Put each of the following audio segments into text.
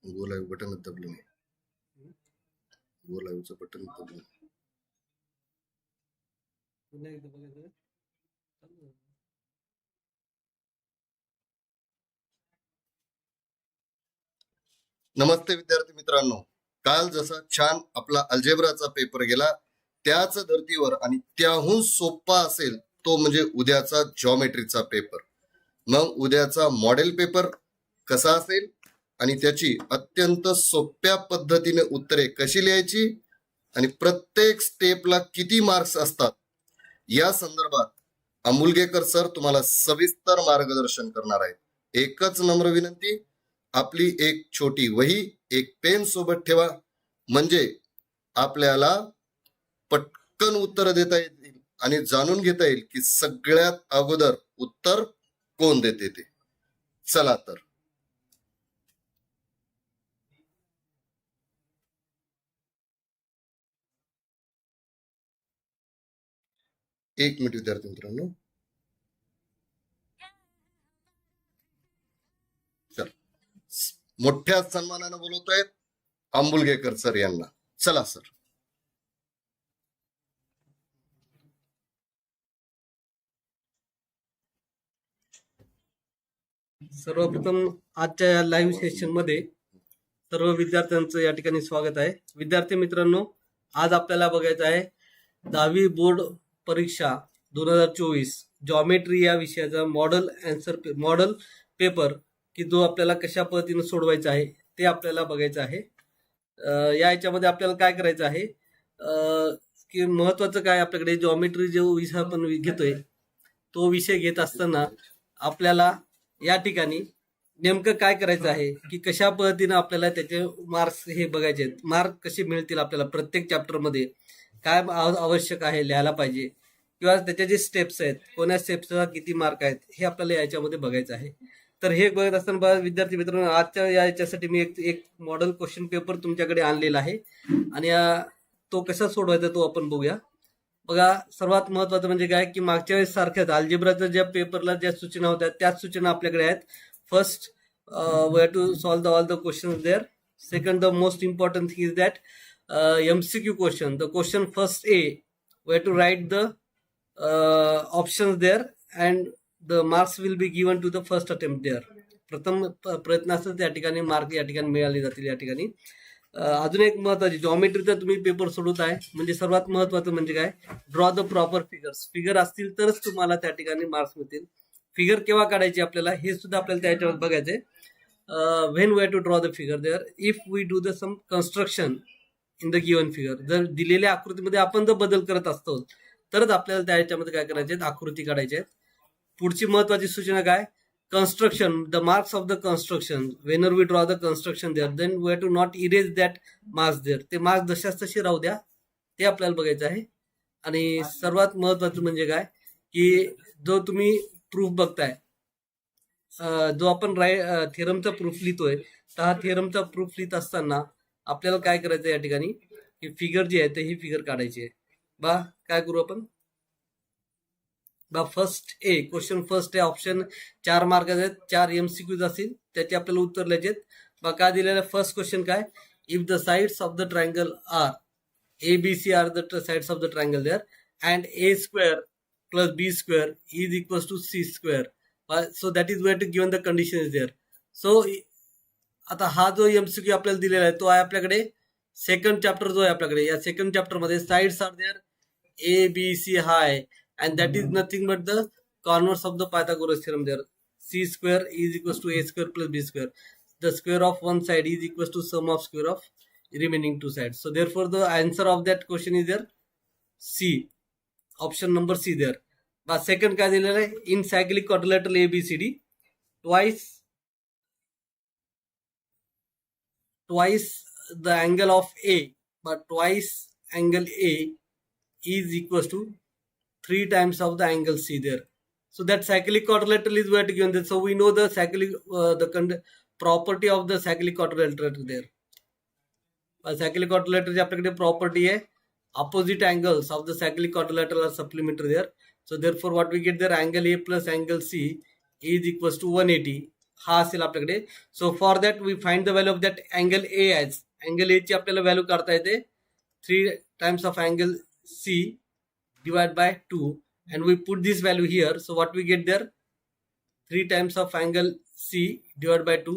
Go live button दबलं नाही. गो लाईव्हचं button दबलं नाही. नमस्ते विद्यार्थी मित्रांनो, काल जसा छान आपला अल्जेब्राचा पेपर गेला त्याच धर्तीवर आणि त्याहून सोपा असेल तो म्हणजे उद्याचा जॉमेट्रीचा पेपर. मग उद्याचा मॉडेल पेपर कसा असेल आणि त्याची अत्यंत सोप्या पद्धतीने उत्तरे कशी लिहायची आणि प्रत्येक स्टेपला किती मार्क्स असतात या संदर्भात अमूलगेकर सर तुम्हाला सविस्तर मार्गदर्शन करणार आहेत. एकच नम्र विनंती, आपली एक छोटी वही एक पेन सोबत ठेवा, म्हणजे आपल्याला पटकन उत्तर देता येतील आणि जाणून घेता येईल की सगळ्यात अगोदर उत्तर कोण देते ते. चला तर एक मिनिट विद्यार्थी मित्रांनो. मोठ्या सन्मानानं बोलवतोय आंबुलगेकर सर यांना. चला सर. सर्वप्रथम आजच्या या लाईव्ह सेशन मध्ये सर्व विद्यार्थ्यांचं या ठिकाणी स्वागत आहे. विद्यार्थी मित्रांनो, आज आपल्याला बघायचं आहे 10वी बोर्ड परीक्षा 2024 जॉमेट्री या विषयाचा मॉडेल पेपर की जो आपल्याला कशा पद्धतीने सोडवायचा आहे ते आपल्याला बघायचं आहे. या याच्यामध्ये आपल्याला काय करायचं आहे की महत्वाचं काय, आपल्याकडे जॉमेट्री जो विषय आपण घेतोय तो विषय घेत असताना आपल्याला या ठिकाणी नेमकं काय करायचं आहे की कशा पद्धतीनं आपल्याला त्याचे मार्क्स हे बघायचे आहेत. मार्क कसे मिळतील आपल्याला, प्रत्येक चॅप्टरमध्ये काय आवश्यक आहे लिहायला पाहिजे, किंवा त्याच्या जे स्टेप्स आहेत कोण्या स्टेप्सला किती मार्क आहेत हे आपल्याला याच्यामध्ये बघायचं आहे. तर हे बघत असताना विद्यार्थी मित्रांनो, आजच्या याच्यासाठी मी एक मॉडेल क्वेश्चन पेपर तुमच्याकडे आणलेला आहे आणि तो कसा सोडवायचा तो आपण बघूया. बघा, सर्वात महत्वाचं म्हणजे काय की मागच्या वेळेस सारख्याच अल्जेब्राच्या ज्या पेपरला ज्या सूचना होत्या त्याच सूचना आपल्याकडे आहेत. First, we to solve all the question there. Second, the most important thing is that MCQ question. The question first a, we to write the options there and the marks will be given to the first attempt there. प्रथम प्रयत्नातच या ठिकाणी mark या ठिकाणी मिळाले जातील. या ठिकाणी अजून एक महत्वाची, जॉमेट्रीचा तुम्ही पेपर सोडवत आहे म्हणजे सर्वात महत्वाचं म्हणजे काय, draw the proper figures. Figure असतील तरच तुम्हाला त्या ठिकाणी मार्क्स मिळतील. फिगर केव्हा काढायची आपल्याला हे सुद्धा आपल्याला त्याच्यावर बघायचंय. When we have to draw the figure there, if we do the some construction in the given figure. जर दिलेल्या आकृतीमध्ये आपण जर बदल करत असतो तरच आपल्याला त्याच्यामध्ये काय करायचे, आकृती काढायची आहेत. पुढची महत्वाची सूचना काय, construction, the marks of the construction, whenever we draw the construction there, then we have to not erase that marks there. ते मार्क्स जशाच तसे राहू द्या, ते आपल्याला बघायचं आहे. आणि सर्वात महत्वाचं म्हणजे काय की जो तुम्ही प्रूफ बघताय, जो आपण थेरमचा प्रूफ लिहितोय, तर हा थेरमचा प्रूफ लिहित असताना आपल्याला काय करायचं या ठिकाणी की फिगर जी आहे ते ही फिगर काढायची आहे. बा काय करू आपण, फर्स्ट ए क्वेश्चन फर्स्ट आहे, ऑप्शन 4 मार्क आहेत, 4 MCQs असतील त्याचे आपल्याला उत्तर लिहायचे. बा काय दिलेलं फर्स्ट क्वेश्चन काय, if the sides of the triangle are ABC are the sides of the triangle there and A² plus B² is equal to C². So that is where to given the condition is there. So आता हा जो MCQ आपल्याला दिलेला आहे तो आहे आपल्याकडे second chapter जो आहे आपल्याकडे, या सेकंड चॅप्टर मध्ये साइड्स आर देअर ABC हाय and that is nothing but the corners of the Pythagoras theorem there. C² is equals to A² plus B². The square of one side is equals to sum of square of remaining two sides. So therefore the answer of that question is there C, option number C there. But second काय दिलेलं आहे, in cyclic quadrilateral ABCD twice the angle of A, but twice angle A is equals to 3 times of the angle C there. So that cyclic quadrilateral is where to given that. So we know the cyclic property of the cyclic quadrilateral there. Cyclic quadrilateral आपल्याकडे property आहे, opposite angles of the cyclic quadrilateral are supplementary there. So therefore what we get there, angle A plus angle C is equals to 180 हा असेल आपल्याकडे. So for that we find the value of that angle A as. Angle A ची आपल्याला value काढता येते 3 times of angle C divided by 2, and we put this value here. So what we get there? 3 times of angle C divided by 2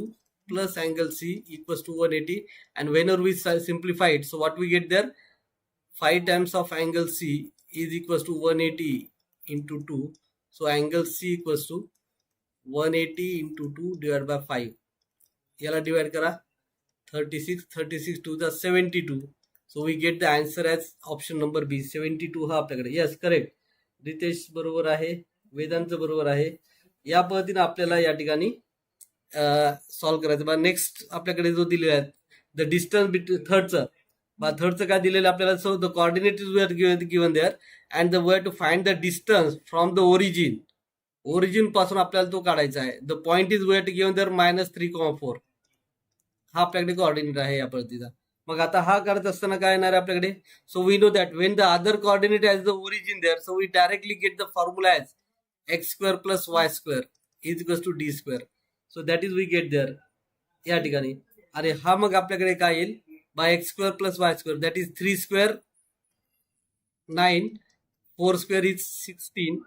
plus angle C equals to 180. And whenever we simplify it, so what we get there? 5 times of angle C is equals to 180 into 2. So angle C equals to 180 into 2 divided by 5. याला divide करा 36 to the 72. So we get the answer as option number B, 72 हा आपल्याकडे. Yes correct. Riteish बरोबर आहे, वेदांत बरोबर आहे. या पद्धतीने आपल्याला या ठिकाणी सॉल्व्ह करायचं. बा नेक्स्ट आपल्याकडे जो दिलेला आहे द डिस्टन्स बिटवीन थर्डचं काय दिलेलं आपल्याला. So the coordinate is where given there and the way to find the distance from the origin पासून आपल्याला तो काढायचा आहे. The point is where to given there -3,4. हा आपल्याकडे कोऑर्डिनेट आहे या पद्धतीचा. मग आता हा करत असताना काय येणार आहे आपल्याकडे. So we know that when the other coordinate as the origin there, so we directly get the formula as x² + y² is equals to d². So that is we get there या ठिकाणी. अरे हा मग आपल्याकडे काय येईल by x² + y² that is 3² 9, 4² is 16.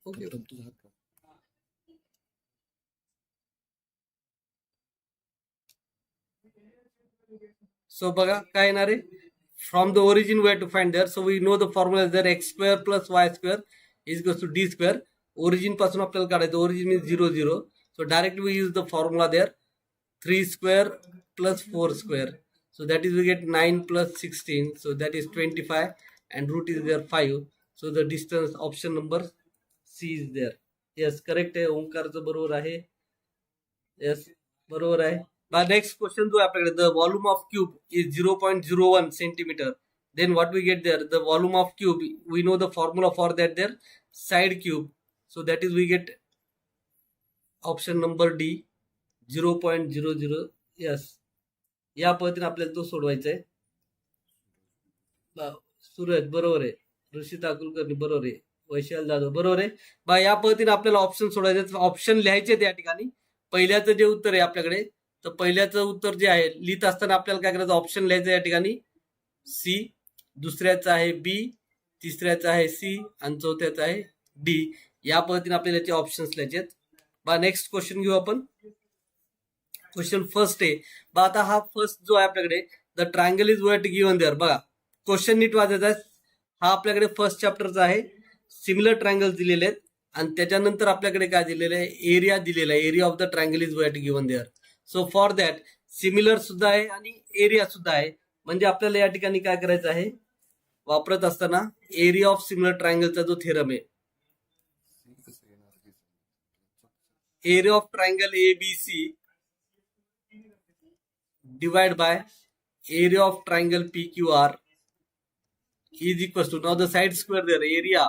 Okay. So बघा काय येणार आहे. From the origin way to find there, so we know the formula is there x² + y² is equals to d². Origin पासून आपल्याला काढायचं. Origin is 0, 0. So directly we use the formula there 3² + 4². So that is we get 9 + 16. So that is 25 and root is there 5. So the distance option number C is there. Yes, correct आहे. ओंकारचं बरोबर आहे. Yes, बरोबर आहे. Next question जो आहे आपल्याकडे, the volume of cube is 0.01 centimetre. Then what we get there, the volume of cube, we know the formula for that there, side cube. So that is we get option number D, 0.00. Yes. या पद्धतीने आपल्याला तो सोडवायचा आहे. सूरज बरोबर आहे, ऋषिता कुलकर्णी बरोबर आहे, वैशाल जाधव बरोबर आहे. या पद्धतीने आपल्याला ऑप्शन सोडायचे. ऑप्शन लिहायचे त्या ठिकाणी. पहिल्याचं जे उत्तर आहे आपल्याकडे, तर पहिल्याचं उत्तर जे आहे लिहित असताना आपल्याला काय करायचं, ऑप्शन लिहायचं या ठिकाणी सी, दुसऱ्याचं आहे बी, तिसऱ्याचं आहे सी आणि चौथ्याचं आहे डी. या पद्धतीने आपल्याला याचे ऑप्शन्स लिहायचे. नेक्स्ट क्वेश्चन घेऊ आपण. क्वेश्चन फर्स्ट आहे. आता हा फर्स्ट जो आहे आपल्याकडे, the triangle is wait given there. बघा क्वेश्चन नीट वाचायचा आहे. हा आपल्याकडे फर्स्ट चॅप्टरचा आहे. सिमिलर ट्रायंगल दिलेले आहेत आणि त्याच्यानंतर आपल्याकडे काय दिलेलं आहे, एरिया दिलेला आहे. Area of the triangle is wait given there. So for that similar सुद्धा आहे आणि एरिया सुद्धा आहे. म्हणजे आपल्याला या ठिकाणी काय करायचं आहे, वापरत असताना एरिया ऑफ सिमिलर ट्रायंगलचा जो थेरम आहे, area of triangle ABC divided by area of triangle PQR is equals to, now the side square there, area,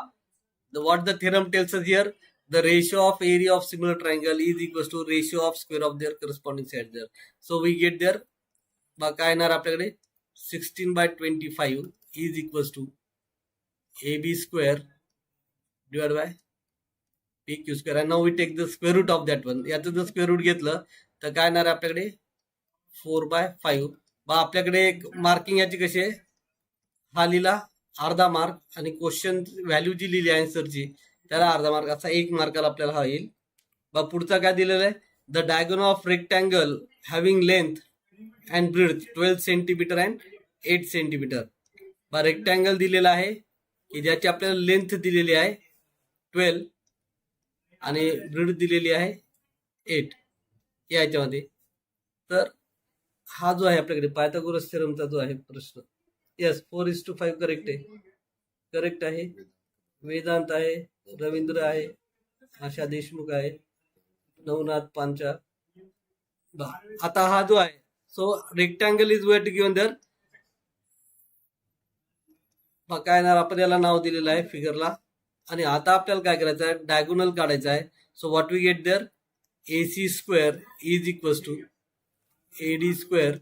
what the theorem tells us here, the ratio of area of similar triangle is equals to ratio of square of their corresponding sides there. So we get there, काय येणार आपल्याकडे, 16/25 is equals to AB square divided by PQ square. And now we take the square root of that one. याचं जर square route घेतलं तर काय येणार आपल्याकडे 4/5. आपल्याकडे एक मार्किंग याची कशी आहे, हा लिहिला अर्धा मार्क आणि क्वेश्चन व्हॅल्यू जी लिहिली आन्सरची त्याला अर्धा मार्क, असा 1 मार्काला आपल्याला हा येईल. पुढचा काय दिलेला आहे, the diagonal of rectangle having length and breadth 12 centimetre and 8 centimetre. Rectangle दिलेला आहे की ज्याची आपल्याला लेंथ दिलेली आहे 12 आणि ब्रेड्थ दिलेली आहे 8 याच्यामध्ये. तर हा जो आहे आपल्याकडे पायथागोरस थेरमचा जो आहे प्रश्न, यस 4:5 करेक्ट आहे. करेक्ट आहे. वेदांत आहे, रवींद्र आहे, आशा देशमुख आहे, नवनाथ पांचाळ. आता हा जो आहे, so rectangle is wait given there. काय येणार, आपण याला नाव दिलेलं आहे फिगरला. आणि आता आपल्याला काय करायचं आहे, डायगोनल काढायचं आहे. So what we get there, AC square is equals to AD square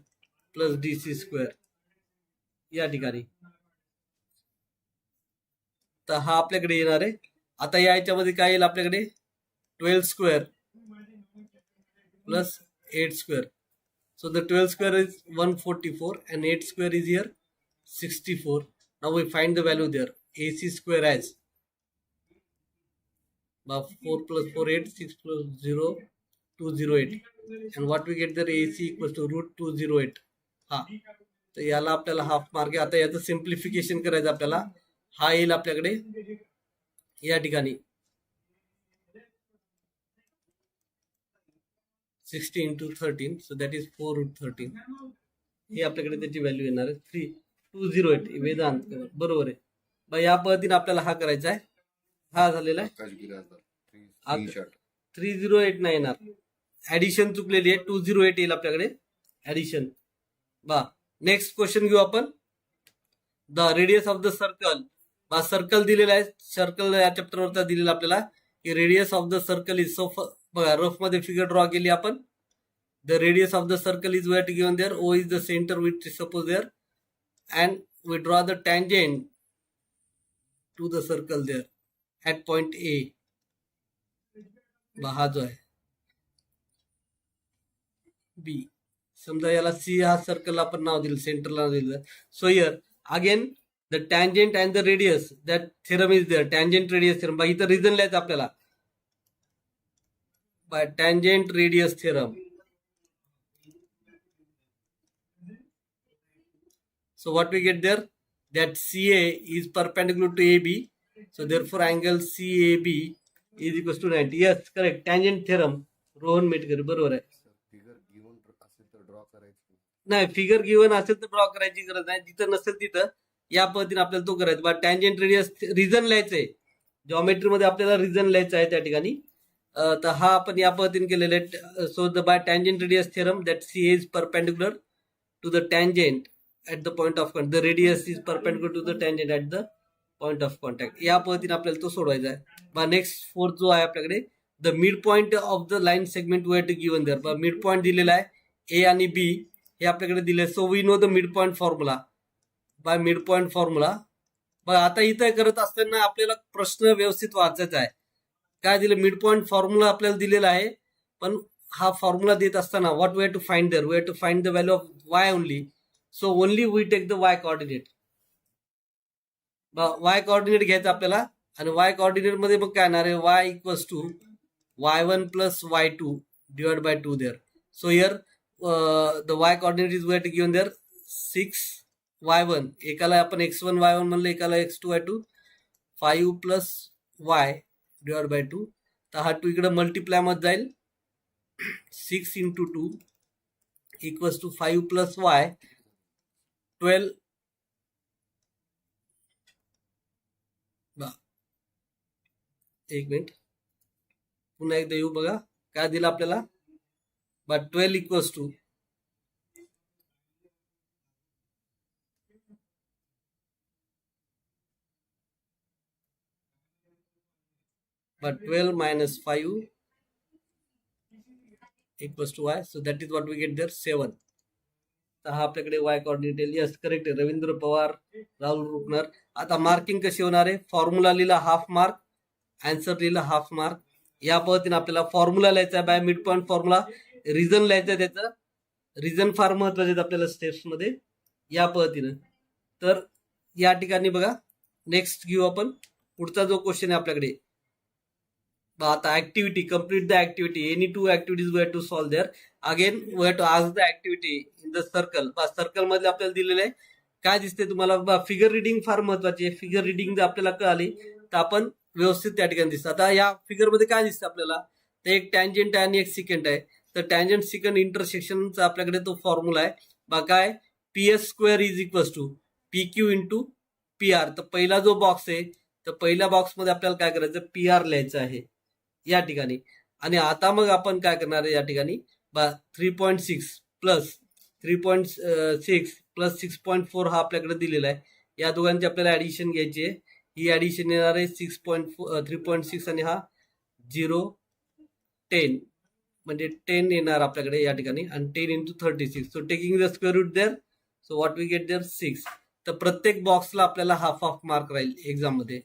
plus DC square. या ठिकाणी. तर हा आपल्याकडे येणार आहे. आता या याच्यामध्ये काय येईल आपल्याकडे 12 square plus 8 square. So the 12 square is 144 and 8 square is here 64. Now we find the value there. AC square as 4 plus 4 8 6 plus 0 208 and what we get there AC equals to root 208. हा तर याला आपल्याला half mark आहे. आता याचं simplification करायचं आपल्याला. हा येईल आपल्याकडे या ठिकाणी 60 into 13, so that is 4 root 13. हे आपल्याकडे त्याची व्हॅल्यू येणार आहे 3208. वेदांत बरोबर आहे. मग या पद्धतीने आपल्याला हा करायचा आहे. हा झालेला आहे. स्क्रीनशॉट 308 नाही येणार, ऍडिशन चुकलेली आहे. 208 येईल आपल्याकडे ऍडिशन. बा नेक्स्ट क्वेश्चन घेऊ आपण. The radius of the circle. बा सर्कल दिलेला आहे. सर्कल या चॅप्टरवरचा दिलेला आपल्याला की radius of the circle is so. बघा रफ मध्ये फिगर ड्रॉ केली आपण. The radius of the circle is wait given there. O is the centre which is suppose there and we draw the tangent to the circle there at point A. हा जो आहे बी. समजा याला C हा circle आपण नाव दिलं, सेंटरला नाव दिलं. So here again the tangent and the radius that theorem is there. Tangent radius theorem. इथं रिझन लिहायचं आपल्याला by tangent radius theorem. So what we get there, that CA is perpendicular to AB, so therefore angle CAB is equals to 90. Yes, correct. Tangent theorem. Rohan Metkar बरोबर आहे. Figure given असेल तर draw करायची नाही, figure given असेल तर draw करायची गरज नाही. जिथं नसेल तिथं या पद्धतीने आपल्याला तो करायचा. बट टँजेंट रेडियस रिझन लिहायचंय. जॉमेट्री मध्ये आपल्याला रिझन लिहायचं आहे त्या ठिकाणी. तर हा आपण या पद्धतीने केलेलं आहे. So the by tangent radius theorem that C is perpendicular to the tangent at the point of contact. The radius is perpendicular to the tangent at the point of contact. या पद्धतीने आपल्याला तो सोडवायचा आहे. बा नेक्स्ट फोर्थ जो आहे आपल्याकडे the mid point of the line segment where to given there. बा मिड पॉइंट दिलेला आहे ए आणि बी हे आपल्याकडे दिले. So we know the mid point formula. By mid point formula. बघा आता इथं करत असताना आपल्याला प्रश्न व्यवस्थित वाचायचा आहे. काय दिलं, मिड पॉइंट फॉर्म्युला आपल्याला दिलेला आहे. पण हा फॉर्म्युला देत असताना what we have to find there, we have to find the value of Y only. So only we take the Y coordinate. Y coordinate घ्यायचं आपल्याला. आणि वाय कोऑर्डिनेट मध्ये मग काय येणार आहे, Y equals to y1 plus y2 divide by 2 there. So here the Y coordinate is we have to given there 6y1. एकाला आपण x1 y1 म्हणलं, एकाला x2 y2. 5 plus y divide by 2. तर हा 2 इकडे मल्टिप्लाय मध्ये जाईल. 6 into 2 equals to 5 plus y 12. एक मिनिट पुन्हा एकदा येऊ. बघा काय दिलं आपल्याला. 12 equals to 12 minus 5 equals to y. So that is what we get there 7. तर हा आपल्याकडे वाय कोऑर्डिनेट येईल. यस करेक्ट आहे. रवींद्र पवार, राहुल रुकनर. आता मार्किंग कशी होणार आहे, फॉर्म्युला लिहिला हाफ मार्क, आन्सर लिहिला हाफ मार्क. या पद्धतीने आपल्याला फॉर्म्युला लिहायचा आहे bye mid point formula. Reason लिहायचं आहे, त्याचं रिझन फार महत्वाचे आहेत आपल्याला स्टेप्स मध्ये या पद्धतीनं. तर या ठिकाणी बघा नेक्स्ट घेऊ आपण पुढचा जो क्वेश्चन आहे आपल्याकडे. आता activity, complete the activity. Any 2 activities we have to solve there. Again we have to ask the activity in the circle. Circle मध्ये आपल्याला दिलेलं आहे. काय दिसते तुम्हाला, फिगर रिडिंग फार महत्वाची आहे. फिगर रिडिंग जर आपल्याला कळाली तर आपण व्यवस्थित त्या ठिकाणी दिसतं. आता या फिगर मध्ये काय दिसतं आपल्याला, तर एक टँजेंट आहे आणि एक सिकंड आहे. तर टँजेंट सिकंड इंटरसेक्शनचा आपल्याकडे तो फॉर्म्युला आहे. बघा काय, PS square is equals to PQ into PR. तर पहिला जो बॉक्स आहे, तर पहिल्या बॉक्समध्ये आपल्याला काय करायचं, PR लिहायचं आहे या ठिकाणी. आणि आता मग आपण काय करणार आहे या ठिकाणी, 3.6 प्लस 3.6 प्लस 6.4 हा आपल्याकडे दिलेला आहे. या दोघांची आपल्याला ऍडिशन घ्यायची आहे. ही ऍडिशन येणार आहे 3.6 आणि हा 0 10 म्हणजे 10 येणार आपल्याकडे या ठिकाणी. आणि 10 इंटू 36. So taking the square root there, so what we get there 6. तर प्रत्येक बॉक्सला आपल्याला हाफ हाफ मार्क राहील एक्झाम मध्ये.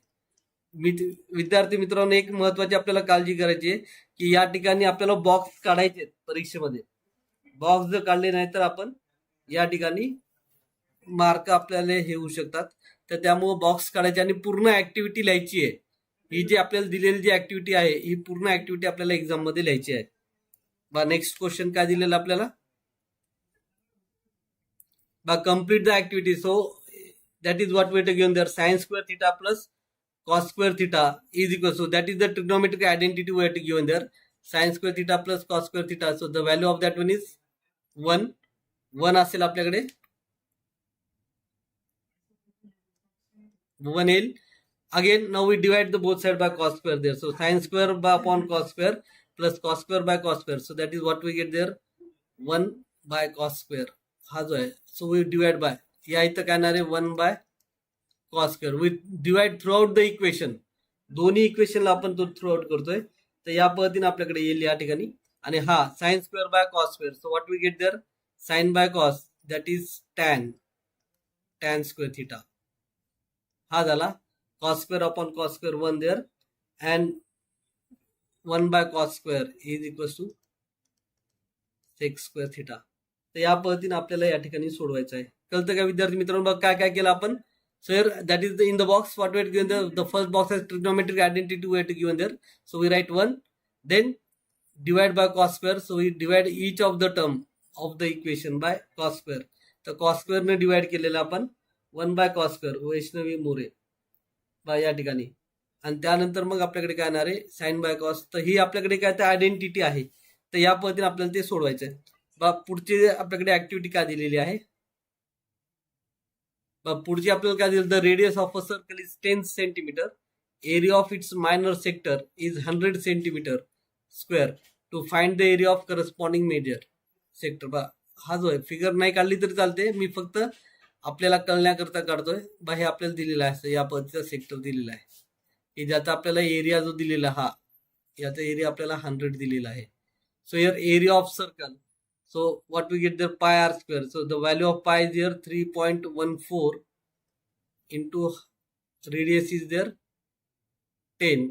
विद्यार्थी मित्रांनो, एक महत्वाची आपल्याला काळजी करायची आहे की या ठिकाणी आपल्याला बॉक्स काढायचे आहेत परीक्षेमध्ये. बॉक्स जर काढले नाही तर आपण या ठिकाणी मार्क आपल्याला हे होऊ शकतात. तर त्यामुळे बॉक्स काढायचे आणि पूर्ण ऍक्टिव्हिटी लिहायची आहे. ही जी आपल्याला दिलेली जी ऍक्टिव्हिटी आहे ही पूर्ण ऍक्टिव्हिटी आपल्याला एक्झाम मध्ये लिहायची आहे. नेक्स्ट क्वेश्चन काय दिलेलं आपल्याला, complete the activity. So that is what we have given there. Sin square theta plus cos square theta is equal. So that is the trigonometric identity we have given there. Sin square theta plus cos square theta. So the value of that one is 1. 1 असेल आपल्याकडे 1 येईल. Again now we divide the both side by cos square there. So sin square by upon cos square plus cos square by cos square. So that is what we get there, 1 by cos square. हा जो आहे so we divide by, या इथं काय येणार आहे 1 by cos square. We divide throughout the equation. दोन्ही इक्वेशनला आपण तो थ्रू आउट करतोय. तर या पद्धतीने आपल्याकडे येईल या ठिकाणी. आणि हा sine square by cos square. So what we get there, sine by cos that is tan square theta. हा झाला cos square upon cos square 1 there and 1 by cos square is equal to sec square theta. तर या पद्धतीने आपल्याला या ठिकाणी सोडवायचं आहे. कळतं का विद्यार्थी मित्रांनो? बघ काय काय केलं आपण. So here that is in the box what we had given there. The first box has trigonometric identity we had given there. So we write 1, then divide by cos square. So we divide each of the term of the equation by cos square. तर cos स्क्वेअरने divide केलेलं आपण 1 by cos square, Vaishnavi More by या ठिकाणी. आणि त्यानंतर मग आपल्याकडे काय येणार आहे साइन बाय कॉस. तर ही आपल्याकडे काय तर आयडेंटिटी आहे. तर या पद्धतीने आपल्याला ते सोडवायचं आहे. पुढची आपल्याकडे ऍक्टिव्हिटी काय दिलेली आहे, पुढची आपल्याला काय दिलं, the radius of a circle is 10 centimetre, area of its minor sector is 100 centimetre square, to find the area of corresponding major sector. हा जो आहे फिगर नाही काढली तरी चालते, मी फक्त आपल्याला कळण्याकरता काढतोय. हे आपल्याला दिलेला आहे या पद्धतीचा सेक्टर दिलेला आहे की ज्याचा आपल्याला एरिया जो दिलेला हा याचा एरिया आपल्याला 100 दिलेला आहे. So here area of circle. So what we get there, pi r square. So the value of pi is here 3.14 into radius is there 10.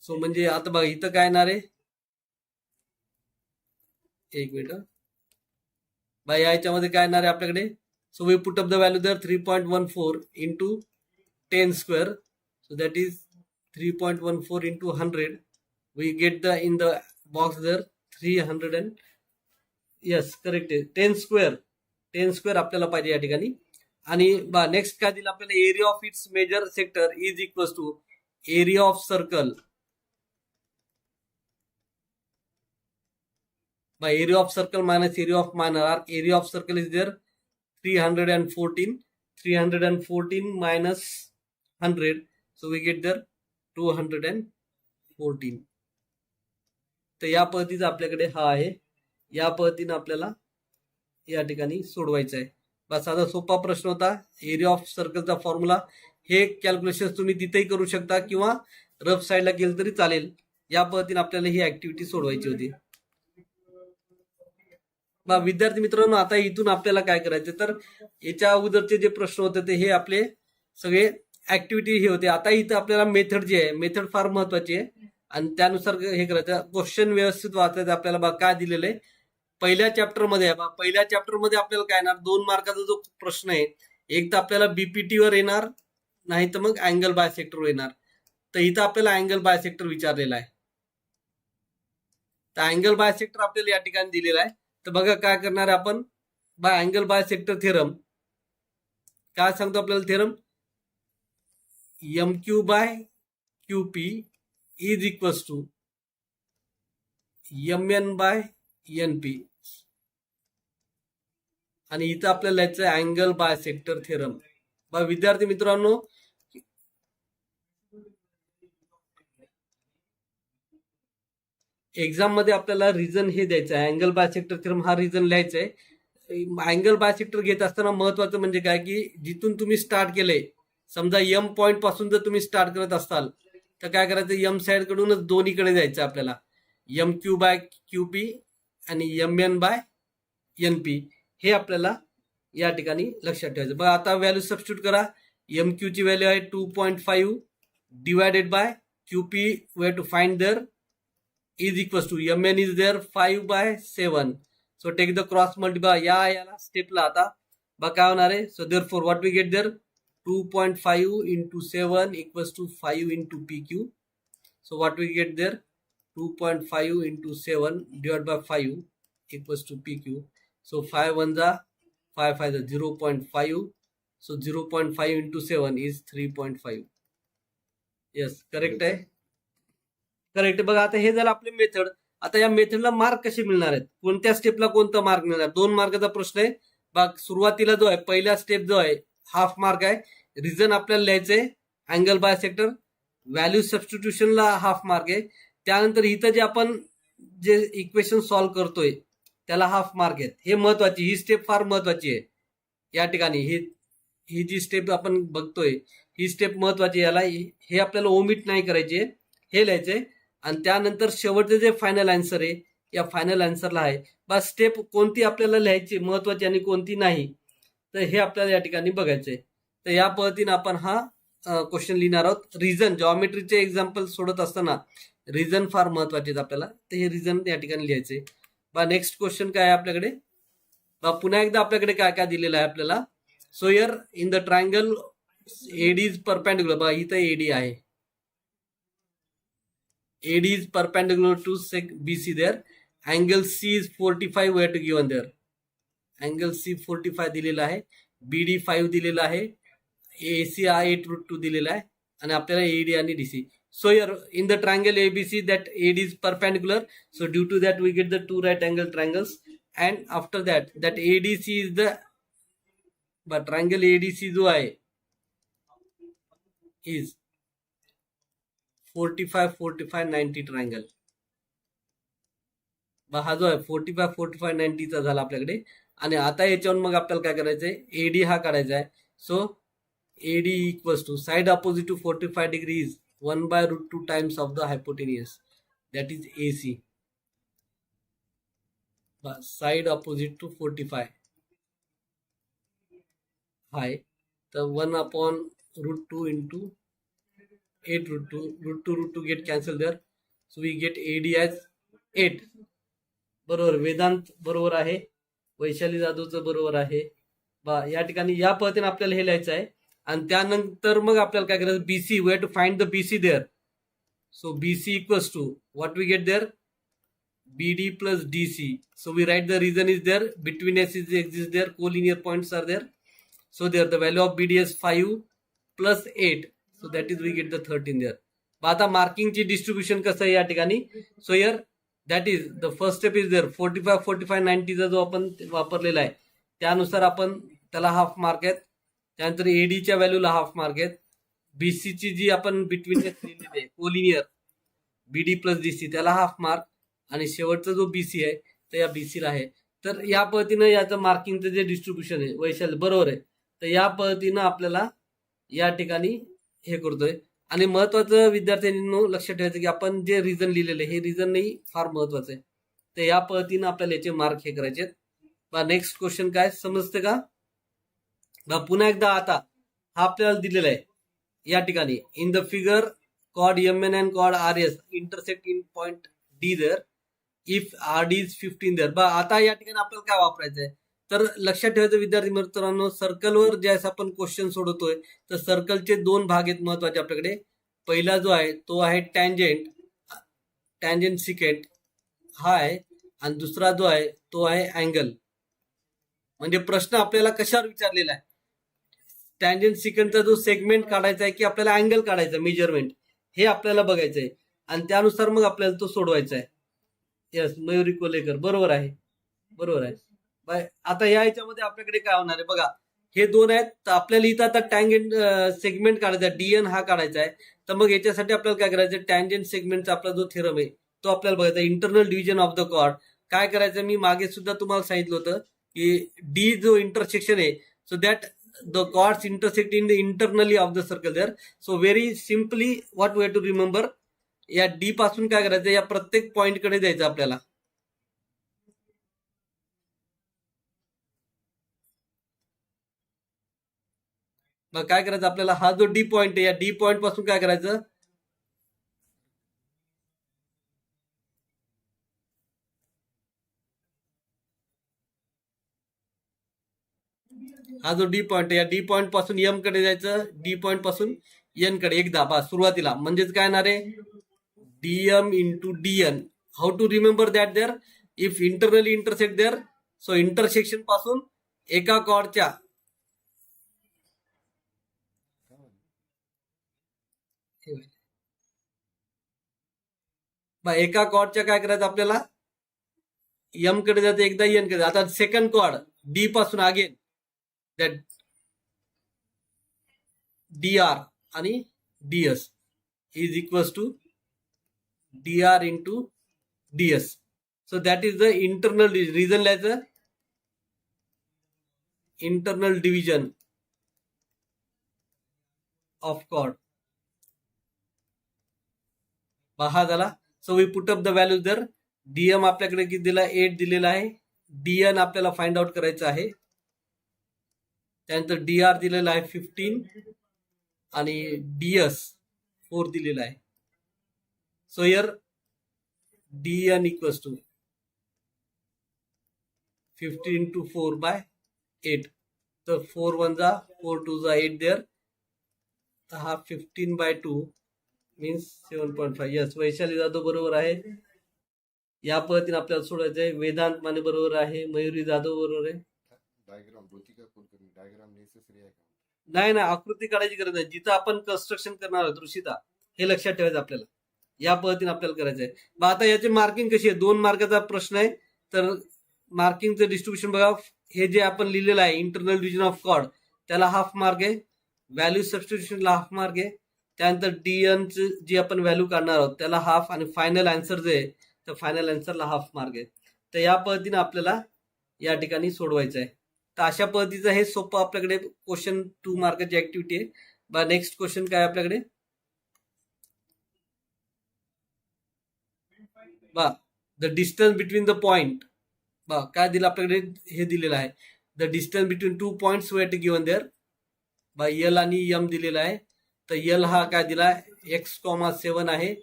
So म्हणजे आता बघा इथं काय येणार आहे, एक मिनिट बाय याच्यामध्ये काय येणार आहे आपल्याकडे. So we put up the value there 3.14 into 10 square. So that is 3.14 into 100. We get the in the box there 300 and yes correct आहे 10 स्क्वेअर आपल्याला पाहिजे या ठिकाणी. आणि नेक्स्ट काय दिलं आपल्याला, area of its major sector is equal to area of circle. Area of circle minus area of minor arc. Area of circle is there 314 minus 100. So we get there 214. तर या पद्धतीचा आपल्याकडे हा आहे. या पद्धतीने आपल्याला या ठिकाणी सोडवायचं आहे. बस साधा सोपा प्रश्न होता. एरिया ऑफ सर्कलचा फॉर्म्युला, हे कॅल्क्युलेशन तुम्ही तिथेही करू शकता किंवा रफ साईडला केलं तरी चालेल. या पद्धतीने आपल्याला ही ऍक्टिव्हिटी सोडवायची होती. विद्यार्थी मित्रांनो, आता इथून आपल्याला काय करायचं, तर याच्या अगोदरचे जे प्रश्न होते ते हे आपले सगळे ऍक्टिव्हिटी हे होते. आता इथं आपल्याला मेथड जे आहे, मेथड फार महत्वाची आहे आणि त्यानुसार हे करायचं. क्वेश्चन व्यवस्थित वाचायचं आपल्याला. काय दिलेलं आहे पहिल्या चॅप्टर मध्ये आहे. पहिल्या चॅप्टर मध्ये आपल्याला काय येणार, 2 मार्काचा जो प्रश्न आहे, एक तर आपल्याला बीपीटी वर येणार, नाही तर मग अँगल बायसेक्टर येणार. तर इथं आपल्याला अँगल बायसेक्टर विचारलेला आहे. तर अँगल बायसेक्टर आपल्याला या ठिकाणी दिलेला आहे. तर बघा काय करणार आहे आपण, अँगल बायसेक्टर थेरम काय सांगतो आपल्याला. Theorem MQ by QP is equal to MN by NP. आणि इथं आपल्याला याचं अँगल बायसेक्टर थेरम. विद्यार्थी मित्रांनो, एक्झाम मध्ये आपल्याला रिझन हे द्यायचं आहे. अँगल बायसेक्टर थेरम हा रिझन लिहायचा आहे. अँगल बायसेक्टर घेत असताना महत्वाचं म्हणजे काय की जिथून तुम्ही स्टार्ट केलंय, समजा M पॉइंट पासून जर तुम्ही स्टार्ट करत असाल तर काय करायचं, M साइड कडूनच दोन्हीकडे जायचं आपल्याला. MQ बाय QP आणि MN बाय NP हे आपल्याला या ठिकाणी लक्षात ठेवायचं. बघा आता व्हॅल्यू सबस्टिट्यूट करा. MQ ची व्हॅल्यू आहे 2.5 divided by QP way to find there is equal to MN is there 5/7. So take the cross multiply याला स्टेपला आता बघा काय होणार आहे. So there for what we get there 2.5 into 7 equals to 5 into PQ. So what we get there 2.5 into 7 divided by 5 equals to PQ. So 5 1 जा 5 5 जा 0.5. So 0.5 into 7 is 3.5. Yes, correct आहे. करेक्ट. बघा आता हे झालं आपले मेथड. आता या मेथडला मार्क कसे मिळणार आहेत, कोणत्या स्टेपला कोणता मार्क मिळणार, 2 मार्काचा प्रश्न आहे. बघ सुरुवातीला जो आहे पहिला स्टेप जो आहे हाफ मार्क आहे. रिझन आपल्याला लिहायचंय अँगल बायसेक्टर. व्हॅल्यू सबस्टिट्यूशनला हाफ मार्क आहे. त्यानंतर इथं जे आपण जे इक्वेशन सॉल्व्ह करतोय त्याला हाफ मार्क आहेत. हे महत्वाची, ही स्टेप फार महत्वाची आहे या ठिकाणी. ही जी स्टेप आपण बघतोय ही स्टेप महत्वाची. याला हे आपल्याला ओमिट नाही करायचे, हे लिहायचंय. आणि त्यानंतर शेवटचे जे फायनल आन्सर आहे या फायनल आन्सरला आहे बस स्टेप कोणती आपल्याला लिहायची महत्वाची आणि कोणती नाही, तर हे आपल्याला या ठिकाणी बघायचंय. तर या पद्धतीने आपण हा क्वेश्चन लिहिणार आहोत. रिझन जॉमेट्रीचे एक्झाम्पल सोडत असताना रिझन फार महत्वाचे आहेत आपल्याला, तर हे रिझन या ठिकाणी लिहायचे. बा नेक्स्ट क्वेश्चन काय आहे आपल्याकडे. बा पुन्हा एकदा आपल्याकडे काय काय दिलेलं आहे आपल्याला. So here in the triangle AD is perpendicular. बा इथं AD आहे. AD is perpendicular to BC there. Angle C is 45 where to given there. Angle C 45 दिलेला आहे. BD 5 दिलेला आहे. AC 8√2 दिलेला आहे. आणि आपल्याला AD आणि DC. So here in the triangle ABC that AD is perpendicular. So due to that we get the two right angle triangles. And after that ADC is the but triangle ADC जो आहे is 45 45 90 triangle. हा जो आहे 45 45 90 चा झाला आपल्याकडे. आणि आता याच्यावर मग आपल्याला काय करायचंय, AD हा काढायचा आहे. So AD equals to side opposite to 45 degree is 1/√2 times of the hypotenuse that is AC. Side opposite to 45 हाय, तर 1/√2 into 8√2 √2 get cancel there. So we get AD as 8. बरोबर. वेदांत बरोबर आहे. वैशाली जाधवचं बरोबर आहे. बा या ठिकाणी या पद्धतीने आपल्याला हे लिहायचं आहे. आणि त्यानंतर मग आपल्याला काय करायचं, BC way to find the BC there. So BC equals to what we get there BD plus DC. So we write the reason is there, between S is exists there, collinear points are there. So there the value of BD is 5 plus 8. So that is we get the 13 there. आता marking ची distribution कसं आहे या ठिकाणी. So here that is the first step is there 45 45 90 चा जो आपण वापरलेला आहे त्यानुसार आपण त्याला हाफ मार्क आहेत. त्यानंतर AD च्या व्हॅल्यूला हाफ मार्क आहेत. BC ची जी आपण between collinear BD plus DC त्याला हाफ मार्क. आणि शेवटचा जो BC आहे तर या BC ला आहे. तर या पद्धतीनं याचं मार्किंगचं जे डिस्ट्रीब्युशन आहे वैशाली बरोबर आहे. तर या पद्धतीनं आपल्याला या ठिकाणी हे करतोय. आणि महत्वाचं विद्यार्थ्यांनी लक्षात ठेवायचं की आपण जे रिझन लिहिलेले हे रिझन नाही फार महत्वाचं आहे. तर या पद्धतीनं आपल्याला याचे मार्क हे करायचे. नेक्स्ट क्वेश्चन काय समजते का. पुन्हा एकदा आता हा आपल्याला दिलेला आहे या ठिकाणी. इन द फिगर कॉड MN अँड कॉड RS intersect in point D there if RD is 15 there. आता या ठिकाणी आपल्याला काय वापरायचं आहे, तर लक्षात ठेवायचं विद्यार्थी मित्रांनो, सर्कलवर ज्यावेळेस आपण क्वेश्चन सोडवतोय तर सर्कलचे 2 भाग आहेत महत्वाचे आपल्याकडे. पहिला जो आहे तो आहे टँजेंट सिकेंट हा आहे. आणि दुसरा जो आहे तो आहे अँगल. म्हणजे प्रश्न आपल्याला कशावर विचारलेला आहे, टँजेंट सिकेंटचा जो सेगमेंट काढायचा आहे की आपल्याला अँगल काढायचा मेजरमेंट हे आपल्याला बघायचं आहे. आणि त्यानुसार मग आपल्याला तो सोडवायचा आहे. यस मयुरी कोलेकर बरोबर आहे. बरोबर आहे. आता या याच्यामध्ये आपल्याकडे काय होणार आहे बघा, हे 2 आहेत. तर आपल्याला इथं आता टँजेंट सेगमेंट काढायचा आहे, DN हा काढायचा आहे. तर मग याच्यासाठी आपल्याला काय करायचं, टँजेंट सेगमेंटचा आपला जो थेरम आहे तो आपल्याला बघायचा. Internal division of the chord काय करायचं, मी मागे सुद्धा तुम्हाला सांगितलं होतं की D जो इंटरसेक्शन आहे so that the chords intersect in the internally of the circle there. So very simply what we have to remember, या D पासून काय करायचं, या प्रत्येक पॉइंट कडे जायचं आपल्याला. मग काय करायचं आपल्याला, हा जो डी पॉइंट आहे या डी पॉइंट पासून काय करायचं, हा जो डी पॉइंट आहे या डी पॉइंट पासून एम कडे जायचं, डी पॉइंट पासून एन कडे एकदा बा सुरुवातीला, म्हणजेच काय येणार आहे DM into DN. How to remember that there, if internally intersect there, so intersection पासून एका कॉर्डच्या एका कॉर्डच्या काय करायचं आपल्याला, एम कडे जायचं एकदा एन कडे. आता सेकंड कॉर्ड डी पासून अगेन दॅट डी आर आणि DS is equals to dr into ds. So that is the internal reason as a internal division of chord. हा झाला. So we put up the values there. dm आपल्याकडे किती दिला, 8 दिलेला आहे. dn आपल्याला find out करायचं आहे. त्यानंतर dr दिलेला आहे 15 आणि ds 4 दिलेला आहे. So here dn equals to 15 into 4 by 8. So 4 1 जा 4 2 जा 8 there. तर हा 15 by 2 means 7.5. Yes, Vaishali Jadhav बरोबर आहे. या पद्धतीने आपल्याला सोडायचं आहे. वेदांत माने बरोबर आहे, मयुरी जाधव बरोबर आहे. नाही नाही, आकृती काढायची गरज नाही. जिथं आपण कन्स्ट्रक्शन करणार आहोत ऋषिता, हे लक्षात ठेवायचं आपल्याला. या पद्धतीने आपल्याला करायचं आहे. मग आता याची मार्किंग कशी आहे, 2 मार्काचा प्रश्न आहे. तर मार्किंगचं डिस्ट्रीब्युशन बघा. हे जे आपण लिहिलेलं आहे इंटरनल डिव्हिजन ऑफ कॉर्ड, त्याला हाफ मार्क आहे. व्हॅल्यू सबस्टिट्यूशनला हाफ मार्क आहे. त्यानंतर डीएन जी आपण व्हॅल्यू काढणार आहोत त्याला हाफ, आणि फायनल आन्सर जे आहे तर फायनल आन्सरला हाफ मार्क आहे. तर या पद्धतीने आपल्याला या ठिकाणी सोडवायचं आहे. तर अशा पद्धतीचं हे सोपं आपल्याकडे क्वेश्चन 2 मार्काची ऍक्टिव्हिटी आहे. बा नेक्स्ट क्वेश्चन काय आपल्याकडे, बा the distance between the point. बा काय दिलं आपल्याकडे, हे दिलेलं आहे the distance between 2 points wait given there. बा एल आणि एम दिलेला आहे. तर एल हा काय दिला x,7 आहे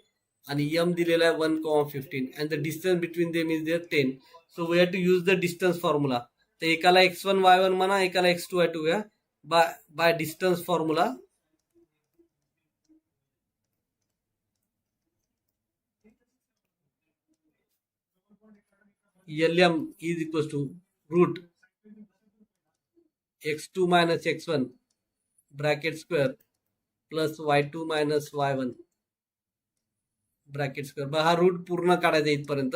आणि एम दिलेला आहे 1,15 and the distance between them is there 10. So we have to use the distance formula. तर एकाला x1 y1 म्हणा, एकाला x2 y2 घ्या. By distance formula LM is equals to root x2 minus x1 bracket square plus y2 minus y1 bracket square. हा route पूर्ण काढायचा इथपर्यंत.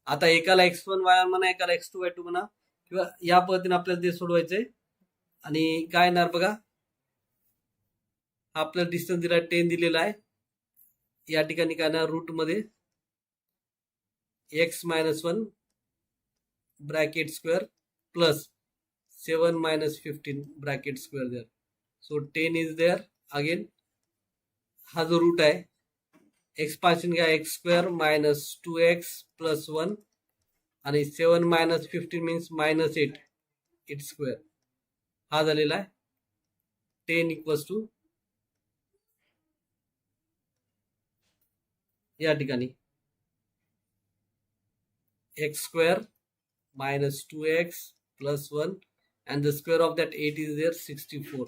आता एकाला x1 y1 म्हणा, एकाला x2 y2 म्हणा, किंवा या पद्धतीने आपल्याला ते सोडवायचंय. आणि काय येणार बघा, आपल्याला डिस्टन्स दिला 10 दिलेला आहे. या ठिकाणी काय येणार, रूट मध्ये x minus 1 bracket square plus 7 minus 15 bracket square there. So 10 is there again. हा जो रूट आहे एक्सपान्शन घ्या, x square minus 2x plus 1 आणि 7 minus 15 means minus 8 its square. हा झालेला आहे 10 equals to या ठिकाणी x square minus 2x plus 1 and the square of that 8 is there 64.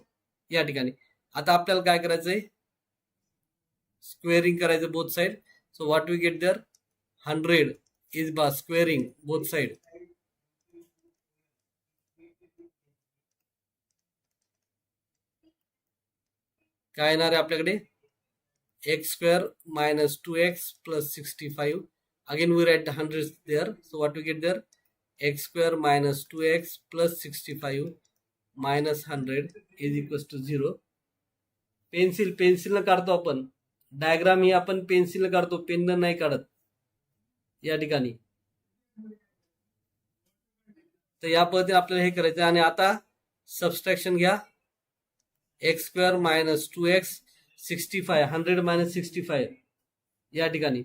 या ठिकाणी आता आपल्याला काय करायचंय, स्क्वेअरिंग करायचं both side. So what we get there, 100 is बा स्क्वेअरिंग बोथ साइड. काय येणार आहे आपल्याकडे, x square minus 2x plus 65. Again we write 100 there. So what we get there, x square minus 2x plus 65 minus 100 is equals to 0. Pencil काढतो आपण. Diagram ही आपण pencil काढतो, pen नाही काढत या ठिकाणी. तर या पद्धतीने आपल्याला हे करायचं. आणि आता सबस्ट्रॅक्शन घ्या, x square minus 2x 65 100 minus 65 या ठिकाणी